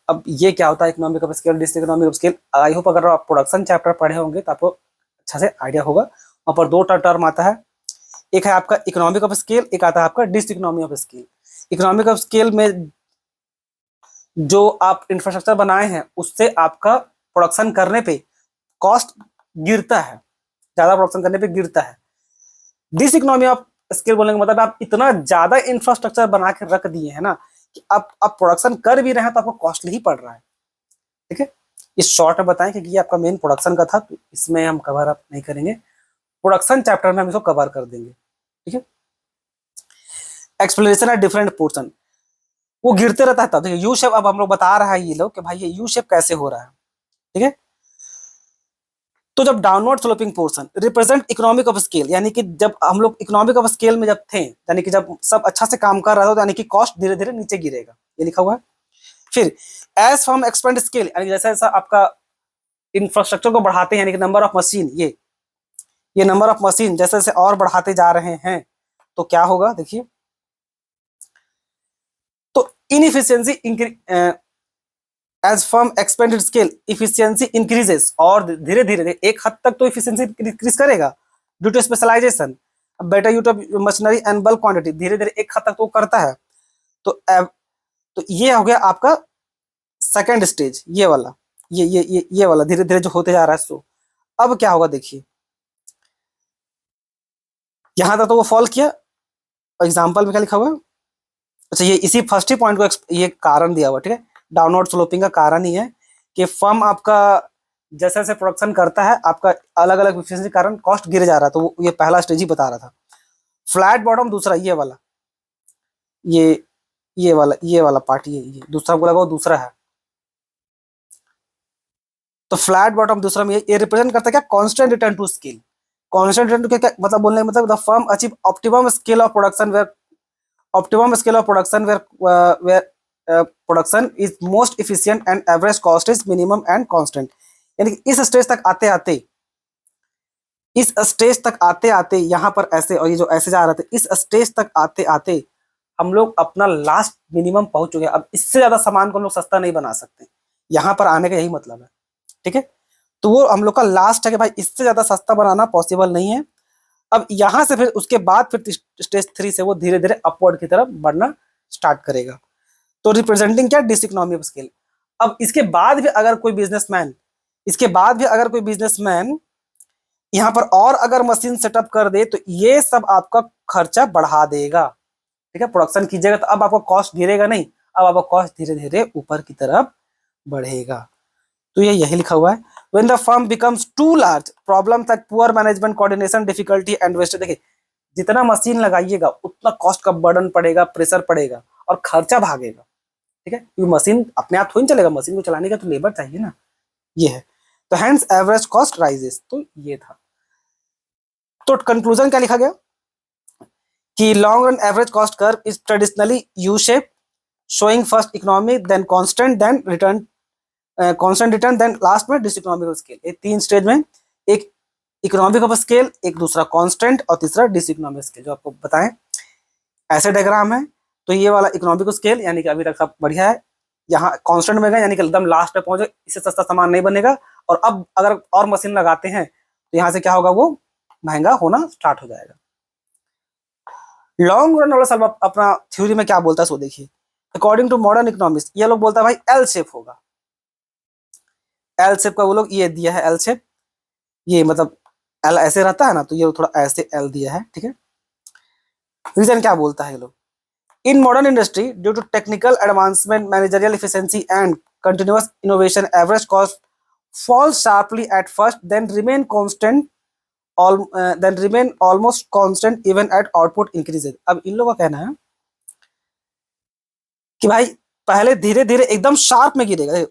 अब ये क्या होता है economic of scale, dis economic of scale? I hope अगर आप प्रोडक्शन चैप्टर पढ़े होंगे तो आपको अच्छा से आइडिया होगा। वहां पर दो टर्म आता है, एक है आपका इकोनॉमिक ऑफ स्केल, एक आता है आपका dis economy of scale. Economic of scale में जो आप इंफ्रास्ट्रक्चर बनाए हैं उससे आपका प्रोडक्शन करने पे कॉस्ट गिरता है, ज्यादा प्रोडक्शन करने पे गिरता है। डिस इकोनॉमी ऑफ स्केल बोलने का मतलब आप इतना ज्यादा इंफ्रास्ट्रक्चर बना के रख दिए हैं ना कि आप प्रोडक्शन कर भी रहे हैं तो आपको कॉस्टली ही पड़ रहा है। ठीक है, इस शॉर्ट में बताएं क्योंकि ये आपका मेन प्रोडक्शन का था, तो इसमें हम कवर अप नहीं करेंगे, प्रोडक्शन चैप्टर में हम इसको कवर कर देंगे। ठीक है, एक्सप्लेनेशन है डिफरेंट पोर्शन, वो गिरते रहता है। तब देखिए यू शेप, अब हम लोग बता रहा है ये लोग कि भाई ये यू शेप कैसे हो रहा है। ठीक है, तो जब downward sloping portion represent economic of scale, यानी कि जब हम लोग इकोनॉमिक ऑफ स्केल में जब थे, यानी कि जब सब अच्छा से काम कर रहा था तो यानी कि कॉस्ट धीरे धीरे नीचे गिरेगा, ये लिखा हुआ है। फिर एज फॉर्म एक्सपेंड स्केल, यानी जैसा जैसा आपका इंफ्रास्ट्रक्चर को बढ़ाते हैं, यानी कि नंबर ऑफ मशीन, ये नंबर ऑफ मशीन जैसे जैसे और बढ़ाते जा रहे हैं तो क्या होगा देखिए, तो inefficiency as firm expanded scale efficiency increases, और धीरे धीरे एक हद तक तो इफिशियंसी इंक्रीज करेगा due to specialization, better use of machinery and bulk quantity, धीरे धीरे एक हद तक तो करता है। तो ये हो गया आपका सेकंड स्टेज, ये वाला, ये वाला धीरे धीरे जो होते जा रहा है। सो अब क्या होगा देखिए, यहां तक तो वो फॉल किया, एग्जाम्पल में क्या लिखा हुआ है, अच्छा ये इसी फर्स्ट ही पॉइंट को ये कारण दिया हुआ। ठीक है, डाउनवर्ड स्लोपिंग का कारण ही है कि फर्म आपका जैसे जैसे प्रोडक्शन करता है आपका अलग अलग एफिशिएंसी के कारण कॉस्ट गिर जा रहा है, तो ये पहला स्टेज ही बता रहा था। फ्लैट बॉटम दूसरा, ये वाला, ये वाला पार्ट, ये दूसरा बोला वो दूसरा है। तो फ्लैट बॉटम दूसरा में ये रिप्रेजेंट करता है क्या, constant return to scale. Constant return to क्या मतलब, बोलने का मतलब the firm achieve optimum scale of production where, optimum scale of production where production is most efficient and average cost is minimum and constant। यानी कि इस stage तक आते आते, इस स्टेज तक आते आते यहाँ पर ऐसे, और ये जो ऐसे जा रहे थे, इस स्टेज तक आते आते हम लोग अपना लास्ट मिनिमम पहुंच चुके हैं। अब इससे ज्यादा सामान को हम लोग सस्ता नहीं बना सकते, यहाँ पर आने का यही मतलब है। ठीक है, तो वो हम लोग का लास्ट है कि भाई इससे ज्यादा सस्ता बनाना पॉसिबल नहीं है। अब यहां से फिर उसके बाद फिर स्टेज 3 से वो धीरे धीरे अपवर्ड की तरफ बढ़ना स्टार्ट करेगा। तो रिप्रेजेंटिंग क्या, डिस इकोनॉमी ऑफ स्केल। अब इसके बाद भी अगर कोई बिजनेसमैन, यहाँ पर और अगर मशीन सेटअप कर दे तो ये सब आपका खर्चा बढ़ा देगा। ठीक है, प्रोडक्शन कीजिएगा तो अब आपका कॉस्ट गिरेगा नहीं, अब आपका कॉस्ट धीरे धीरे ऊपर की तरफ बढ़ेगा। तो ये यही लिखा हुआ है, when the firm becomes too large problems like poor management coordination difficulty and waste। देखिए जितना मशीन लगाइएगा उतना कॉस्ट का बर्डन पड़ेगा, प्रेशर पड़ेगा और खर्चा भागेगा। ठीक है, क्योंकि मशीन अपने आप थोड़ी चलेगा, मशीन को चलाने का तो लेबर चाहिए ना, ये है। तो हैंस एवरेज कॉस्ट राइजेस, तो ये था। तो कंक्लूजन क्या लिखा गया कि long run average cost curve is traditionally U shape showing first economy then constant then return, constant return then last में डिस इकोनॉमिक स्केल। ये 3 स्टेज में एक इकोनॉमिक ऑफ स्केल, एक दूसरा कांस्टेंट और तीसरा डिसइकोनॉमिक स्केल जो आपको बताएं। ऐसे डायग्राम है। तो ये वाला इकोनॉमिक स्केल यानी कि अभी तक सब बढ़िया है, यहाँ कांस्टेंट में गए यानी कि एकदम लास्ट पे पहुंचे, इससे सस्ता सामान नहीं बनेगा। और अब अगर और मशीन लगाते हैं तो यहाँ से क्या होगा, वो महंगा होना स्टार्ट हो जाएगा। लॉन्ग रन वाला सब अपना थ्योरी में क्या बोलता है सो देखिए। अकॉर्डिंग टू मॉडर्न इकोनॉमिक्स ये लोग बोलता है भाई एल शेप होगा। एल शेप का वो लोग ये दिया है, एल शेप, ये मतलब एल ऐसे रहता है ना, तो ये थोड़ा ऐसे एल दिया है, ठीक है। रीजन क्या बोलता है ये लोग, in modern industry due to technical advancement, managerial efficiency and continuous innovation, average cost falls sharply at first, then remain constant, then remain almost constant even at output increases। अब इन लोगों का कहना है कि भाई पहले धीरे धीरे एकदम शार्प में गिरेगा।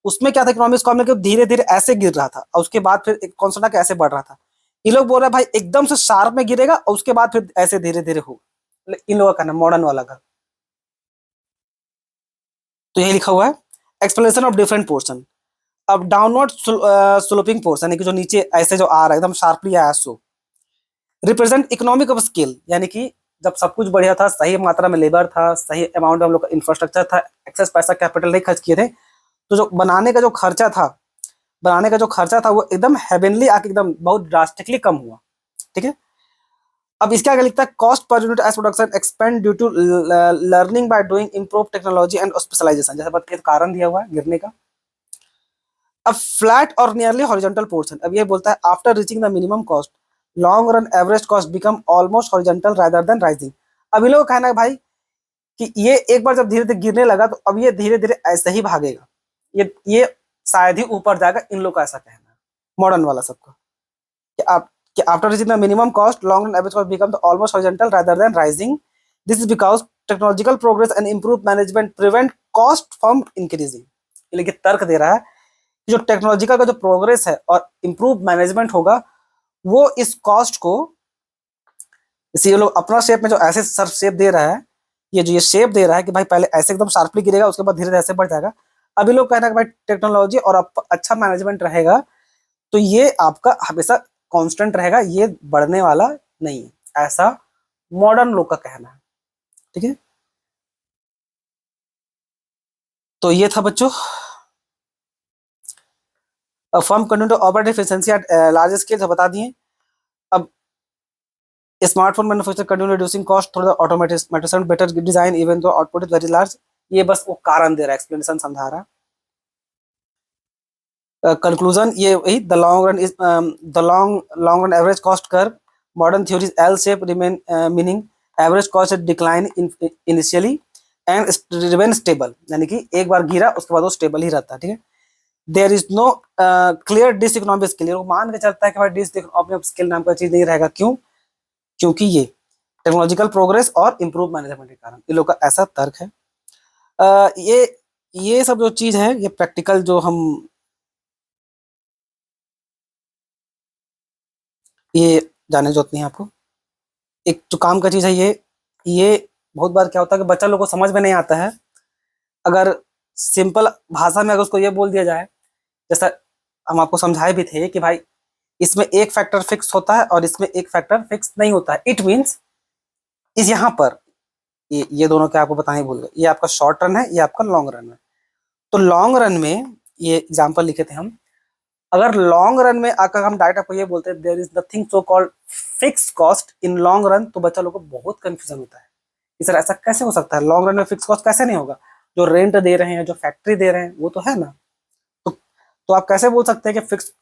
उसमें क्या था इकोनॉमिक्स कॉम में कि धीरे धीरे ऐसे गिर रहा था और उसके बाद फिर कॉन्स्टेंट आके ऐसे बढ़ रहा था। ये लोग बोल रहे हैं भाई एकदम से शार्प में गिरेगा और उसके बाद फिर ऐसे धीरे धीरे होगा। इन लोगों का कहना मॉडर्न वाला का। तो यही लिखा हुआ है एक्सप्लेनेशन ऑफ डिफरेंट पोर्शन। अब डाउनवर्ड स्लोपिंग पोर्शन यानी कि जो नीचे ऐसे जो आ रहा है एकदम शार्पली आया सो रिप्रेजेंट इकोनॉमिक ऑफ स्केल, यानी कि जब सब कुछ बढ़िया था, सही मात्रा में लेबर था, सही अमाउंट हम लोग का इंफ्रास्ट्रक्चर था, एक्सेस पैसा कैपिटल नहीं खर्च किए थे, तो जो बनाने का जो खर्चा था, वो एकदम हेवनली आके एकदम बहुत ड्रास्टिकली कम हुआ, ठीक है। अब इसके आगे लिखता है cost per unit as production expand due to learning by doing improve technology and specialization, जैसे बात कारण दिया हुआ है गिरने का। अब फ्लैट और नियरली हॉरिजॉन्टल पोर्शन, अब ये बोलता है after reaching the minimum cost long run average cost become almost horizontal rather than rising. अब इन लोगों का कहना है भाई कि ये एक बार जब धीरे धीरे गिरने लगा तो अब ये धीरे धीरे ऐसे ही भागेगा, ये शायद ही ऊपर जाएगा। इन लोग का ऐसा कहना है मॉडर्न वाला सबका कि आप कि after reaching the minimum cost, long run average cost becomes almost horizontal rather than rising. This is because technological progress and improved management prevent cost from increasing। लेकिन तर्क दे रहा है कि जो टेक्नोलॉजिकल का जो प्रोग्रेस है और इम्प्रूव मैनेजमेंट होगा वो इस कॉस्ट को, इसी ये लोग अपना शेप में जो ऐसे सर शेप दे रहा है, ये जो ये शेप दे रहा है कि भाई पहले ऐसे एकदम शार्पली गिरेगा उसके बाद धीरे धीरे ऐसे बढ़ जाएगा। अभी लोग कह रहे हैं कि भाई टेक्नोलॉजी और अच्छा मैनेजमेंट रहेगा तो ये आपका हमेशा कांस्टेंट रहेगा, ये बढ़ने वाला नहीं है, ऐसा मॉडर्न लोग का कहना है, ठीक है। तो ये था बच्चों firm continue to operate efficiency at large scale, बता दिए। अब smartphone manufacture continue reducing cost through the automation better design even though output is very large. ये बस वो कारण दे रहा है, एक्सप्लेनेशन समझा रहा है। कंक्लूजन ये वही the long run average cost curve modern theories L shape remain meaning average cost decline initially and remain stable, यानी कि एक बार गिरा उसके बाद वो स्टेबल ही रहता है, ठीक है। There is no clear diseconomic scale, वो मान के चलता है कि भाई डिसइकोनॉमिक स्केल नाम का चीज नहीं रहेगा। क्यों? क्योंकि ये टेक्नोलॉजिकल प्रोग्रेस और इम्प्रूव मैनेजमेंट के कारण, इन लोग का ऐसा तर्क है। ये सब जो चीज है ये प्रैक्टिकल जो हम ये जाने जो होती है आपको, एक जो काम का चीज है ये बहुत बार क्या होता है कि बच्चा लोग को समझ में नहीं आता है। अगर सिंपल भाषा में अगर उसको ये बोल दिया जाए, जैसा हम आपको समझाए भी थे कि भाई इसमें एक फैक्टर फिक्स होता है और इसमें एक फैक्टर फिक्स नहीं होता है। इट मीन्स इस यहाँ पर ये दोनों क्या आपको बताने भूल गए, ये आपका शॉर्ट रन है, ये आपका लॉन्ग रन है। तो लॉन्ग रन में ये एग्जाम्पल लिखे थे हम, अगर लॉन्ग रन में आकर हम डायरेक्ट आपको ये बोलते हैं there is nothing so called fix cost in long run, तो बच्चा लोग को बहुत कंफ्यूजन होता है कि सर ऐसा कैसे हो सकता है, लॉन्ग रन में फिक्स कॉस्ट कैसे नहीं होगा, जो रेंट दे रहे हैं जो फैक्ट्री दे रहे हैं वो तो है ना। तो आप कैसे बोल सकते हैं कि फिक्स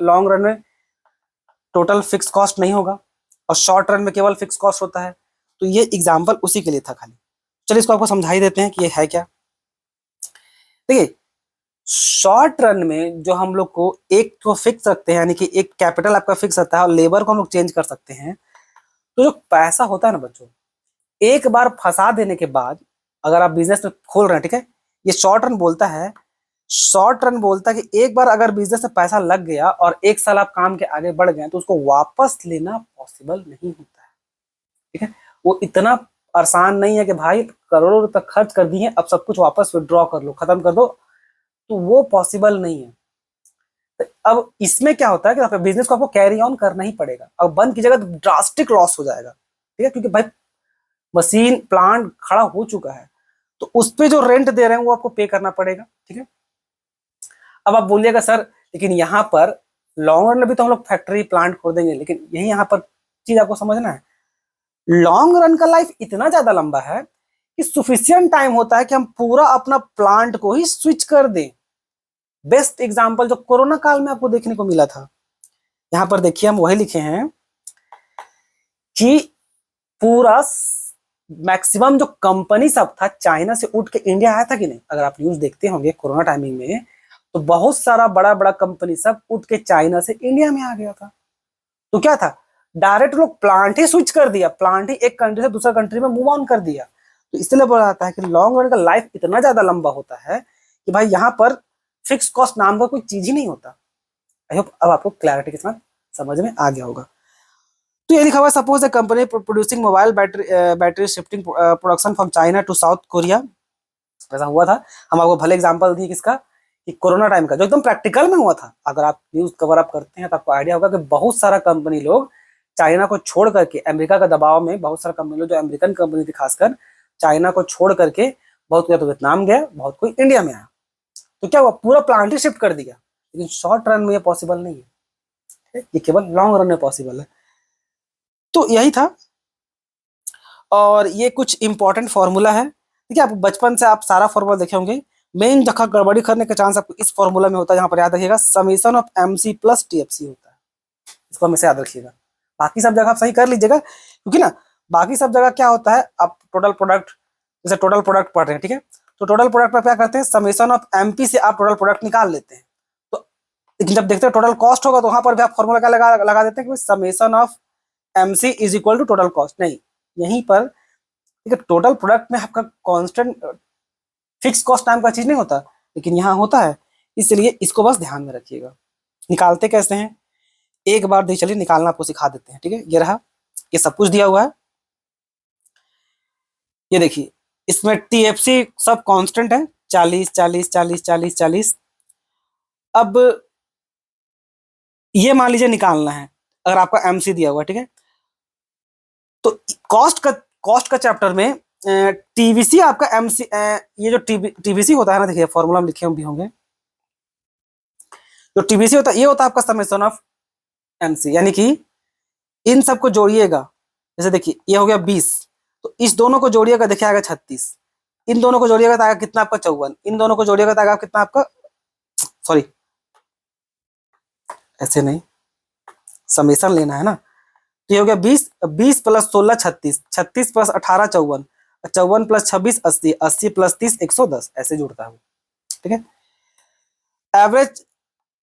लॉन्ग रन में टोटल फिक्स कॉस्ट नहीं होगा और शॉर्ट रन में केवल फिक्स कॉस्ट होता है। तो ये एग्जाम्पल उसी के लिए था खाली। चलिए इसको आपको समझा ही देते हैं कि ये है क्या। देखिए शॉर्ट रन में जो हम लोग को एक तो फिक्स रखते हैं, यानी कि एक कैपिटल आपका फिक्स रहता है और लेबर को हम लोग चेंज कर सकते हैं। तो जो पैसा होता है ना बच्चों, एक बार फंसा देने के बाद अगर आप बिजनेस में खोल रहे हैं, ठीक है, ये शॉर्ट रन बोलता है। शॉर्ट रन बोलता है कि एक बार अगर बिजनेस में पैसा लग गया और एक साल आप काम के आगे बढ़ गए तो उसको वापस लेना पॉसिबल नहीं होता है, ठीक है। वो इतना आसान नहीं है कि भाई करोड़ों रुपए खर्च कर दिए अब सब कुछ वापस विड्रॉ कर लो, खत्म कर दो, तो वो पॉसिबल नहीं है। तो अब इसमें क्या होता है कि बिजनेस को आपको कैरी ऑन करना ही पड़ेगा, अब बंद कीजिएगा तो ड्रास्टिक लॉस हो जाएगा, ठीक है, क्योंकि भाई मशीन प्लांट खड़ा हो चुका है, तो उस पे जो रेंट दे रहे हैं वो आपको पे करना पड़ेगा, ठीक है। अब आप बोलिएगा सर लेकिन यहाँ पर लॉन्ग रन में भी तो हम लोग फैक्ट्री प्लांट खोदेंगे, लेकिन यही यहाँ पर चीज आपको समझना है, लॉन्ग रन का लाइफ इतना ज्यादा लंबा है कि सुफिशियंट टाइम होता है कि हम पूरा अपना प्लांट को ही स्विच कर दें। बेस्ट एग्जांपल जो कोरोना काल में आपको देखने को मिला था, यहां पर देखिए हम वही लिखे हैं कि पूरा मैक्सिमम जो कंपनी सब था चाइना से उठ के इंडिया आया था कि नहीं। अगर आप न्यूज देखते होंगे कोरोना टाइमिंग में तो बहुत सारा बड़ा बड़ा कंपनी सब उठ के चाइना से इंडिया में आ गया था। तो क्या था, डायरेक्ट लोग प्लांट ही स्विच कर दिया, प्लांट ही एक कंट्री से दूसरा कंट्री में मूव ऑन कर दिया। तो इसलिए बोला जाता है कि लॉन्ग रन का लाइफ इतना ज्यादा लंबा होता है कि भाई यहाँ पर फिक्स कॉस्ट नाम का कोई चीज ही नहीं होता। आई होप अब आपको क्लैरिटी के साथ समझ में आ गया होगा। तो ये लिखा हुआ suppose the company producing mobile battery shifting production from China to South Korea. ऐसा हुआ था, हम आपको भले एग्जांपल दिए किसका, कि कोरोना टाइम का जो एकदम प्रैक्टिकल में हुआ था। अगर आप न्यूज कवर अप करते हैं तो आपको आइडिया होगा कि बहुत सारा कंपनी लोग चाइना को छोड़ करके, अमेरिका का दबाव में बहुत सारा कंपनी लोग जो अमेरिकन कंपनी थी खासकर, चाइना को छोड़ करके बहुत कोई तो वियतनाम गया, बहुत कोई इंडिया में आया। तो क्या हुआ, पूरा प्लांट ही शिफ्ट कर दिया। लेकिन शॉर्ट रन में ये पॉसिबल नहीं है, ये केवल लॉन्ग रन में पॉसिबल है। तो यही था, और ये कुछ इंपॉर्टेंट फॉर्मूला है। देखिए आप बचपन से आप सारा फॉर्मूला देखे होंगे, मेन जगह गड़बड़ी करने का चांस आपको इस फॉर्मूला में होता है। यहाँ पर याद रखिएगा summation of MC plus TFC होता है, इसको हमेशा याद रखिएगा। बाकी सब जगह आप सही कर लीजिएगा, क्योंकि ना बाकी सब जगह क्या होता है, आप टोटल प्रोडक्ट, जैसे टोटल प्रोडक्ट पढ़ रहे हैं, ठीक है, तो टोटल प्रोडक्ट में क्या करते हैं, समीशन ऑफ एमपी से आप टोटल प्रोडक्ट निकाल लेते हैं। तो लेकिन जब देखते हैं टोटल कॉस्ट होगा तो वहां पर भी आप फॉर्मूला क्या लगा देते हैं कि summation of MC is equal to total cost. नहीं, यहीं पर ठीक है, टोटल प्रोडक्ट में आपका कांस्टेंट फिक्स कॉस्ट नाम का चीज नहीं होता, लेकिन यहाँ होता है, इसलिए इसको बस ध्यान में रखिएगा। निकालते कैसे हैं, एक बार देखिए, चलिए निकालना आपको सिखा देते हैं, ठीक है। ये रहा, ये सब कुछ दिया हुआ है, ये देखिए इसमें टीएफसी सब कांस्टेंट है, 40 40 40 40 40। अब ये मान लीजिए निकालना है, अगर आपका एमसी दिया हुआ है, ठीक है, तो कॉस्ट का चैप्टर में टीवीसी आपका एमसी, ये जो टीवीसी होता है ना, देखिए फॉर्मूला में लिखे भी होंगे, जो टीवीसी होता है ये होता है आपका समेशन ऑफ एमसी, यानी कि इन सबको जोड़िएगा। जैसे देखिए ये हो गया 20, तो इस दोनों को जोड़िएगा, देखिए आएगा 36, इन दोनों को जोड़िएगा तो आएगा कितना आपका 54, इन दोनों को जोड़िएगा तो आएगा कितना आपका, सॉरी ऐसे नहीं, समेशन लेना है ना। तो ये हो गया 20, 20 प्लस 16 36, 36 प्लस 18 54, 54 प्लस 26 80, 80 प्लस 30 110, ऐसे जुड़ता है वो, ठीक है। एवरेज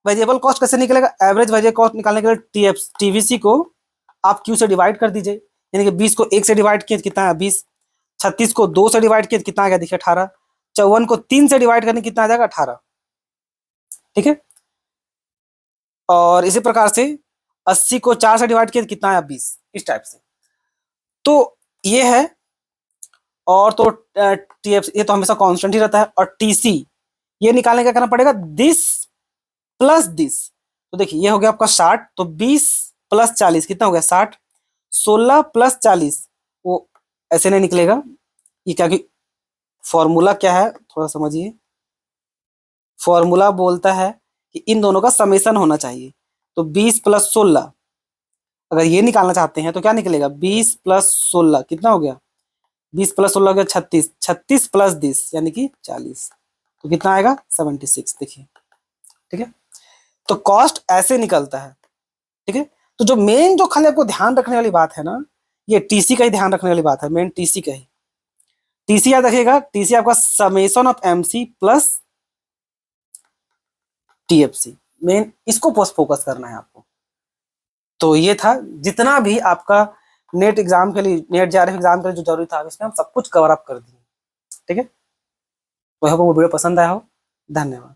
वेरिएबल कॉस्ट कैसे निकलेगा, एवरेज वेरिएबल कॉस्ट निकालने के लिए टीवीसी को आप क्यू से डिवाइड कर दीजिए, यानी कि 20 को 1 से डिवाइड किए कितना है 20, 36 को 2 से डिवाइड किए कितना आ गया देखिए 18, 54 को 3 से डिवाइड करने कितना आ जाएगा 18, ठीक है। और इसी प्रकार से 80 को 4 से डिवाइड किए कितना आया 20, इस टाइप से। तो ये है, और तो टीएफ ये तो हमेशा कांस्टेंट ही रहता है, और टीसी ये निकालने का करना पड़ेगा दिस प्लस दिस। तो देखिए ये हो गया आपका 60, तो 20 प्लस 40 कितना हो गया 60, 16 प्लस 40 वो ऐसे नहीं निकलेगा, ये क्या कि फॉर्मूला क्या है थोड़ा समझिए, फॉर्मूला बोलता है कि इन दोनों का समेशन होना चाहिए। तो 20 प्लस 16 अगर ये निकालना चाहते हैं तो क्या निकलेगा, 20 प्लस 16 कितना हो गया, 20 प्लस 16 हो गया 36, 36 प्लस 10 यानी कि 40, तो कितना आएगा 76, देखिए, ठीक है। तो कॉस्ट ऐसे निकलता है, ठीक है। तो जो मेन जो खाली आपको ध्यान रखने वाली बात है ना, ये टीसी का ही ध्यान रखने वाली बात है, मेन टीसी का ही। टीसी याद रखिएगा, टीसी आपका summation of MC plus TFC, main इसको पोस्ट फोकस करना है आपको। तो ये था जितना भी आपका नेट एग्जाम के लिए, नेट जेआरएफ एग्जाम के लिए जो जरूरी था, इसमें हम सब कुछ कवर अप कर दिए, ठीक है। तो वो वीडियो पसंद आया हो, धन्यवाद।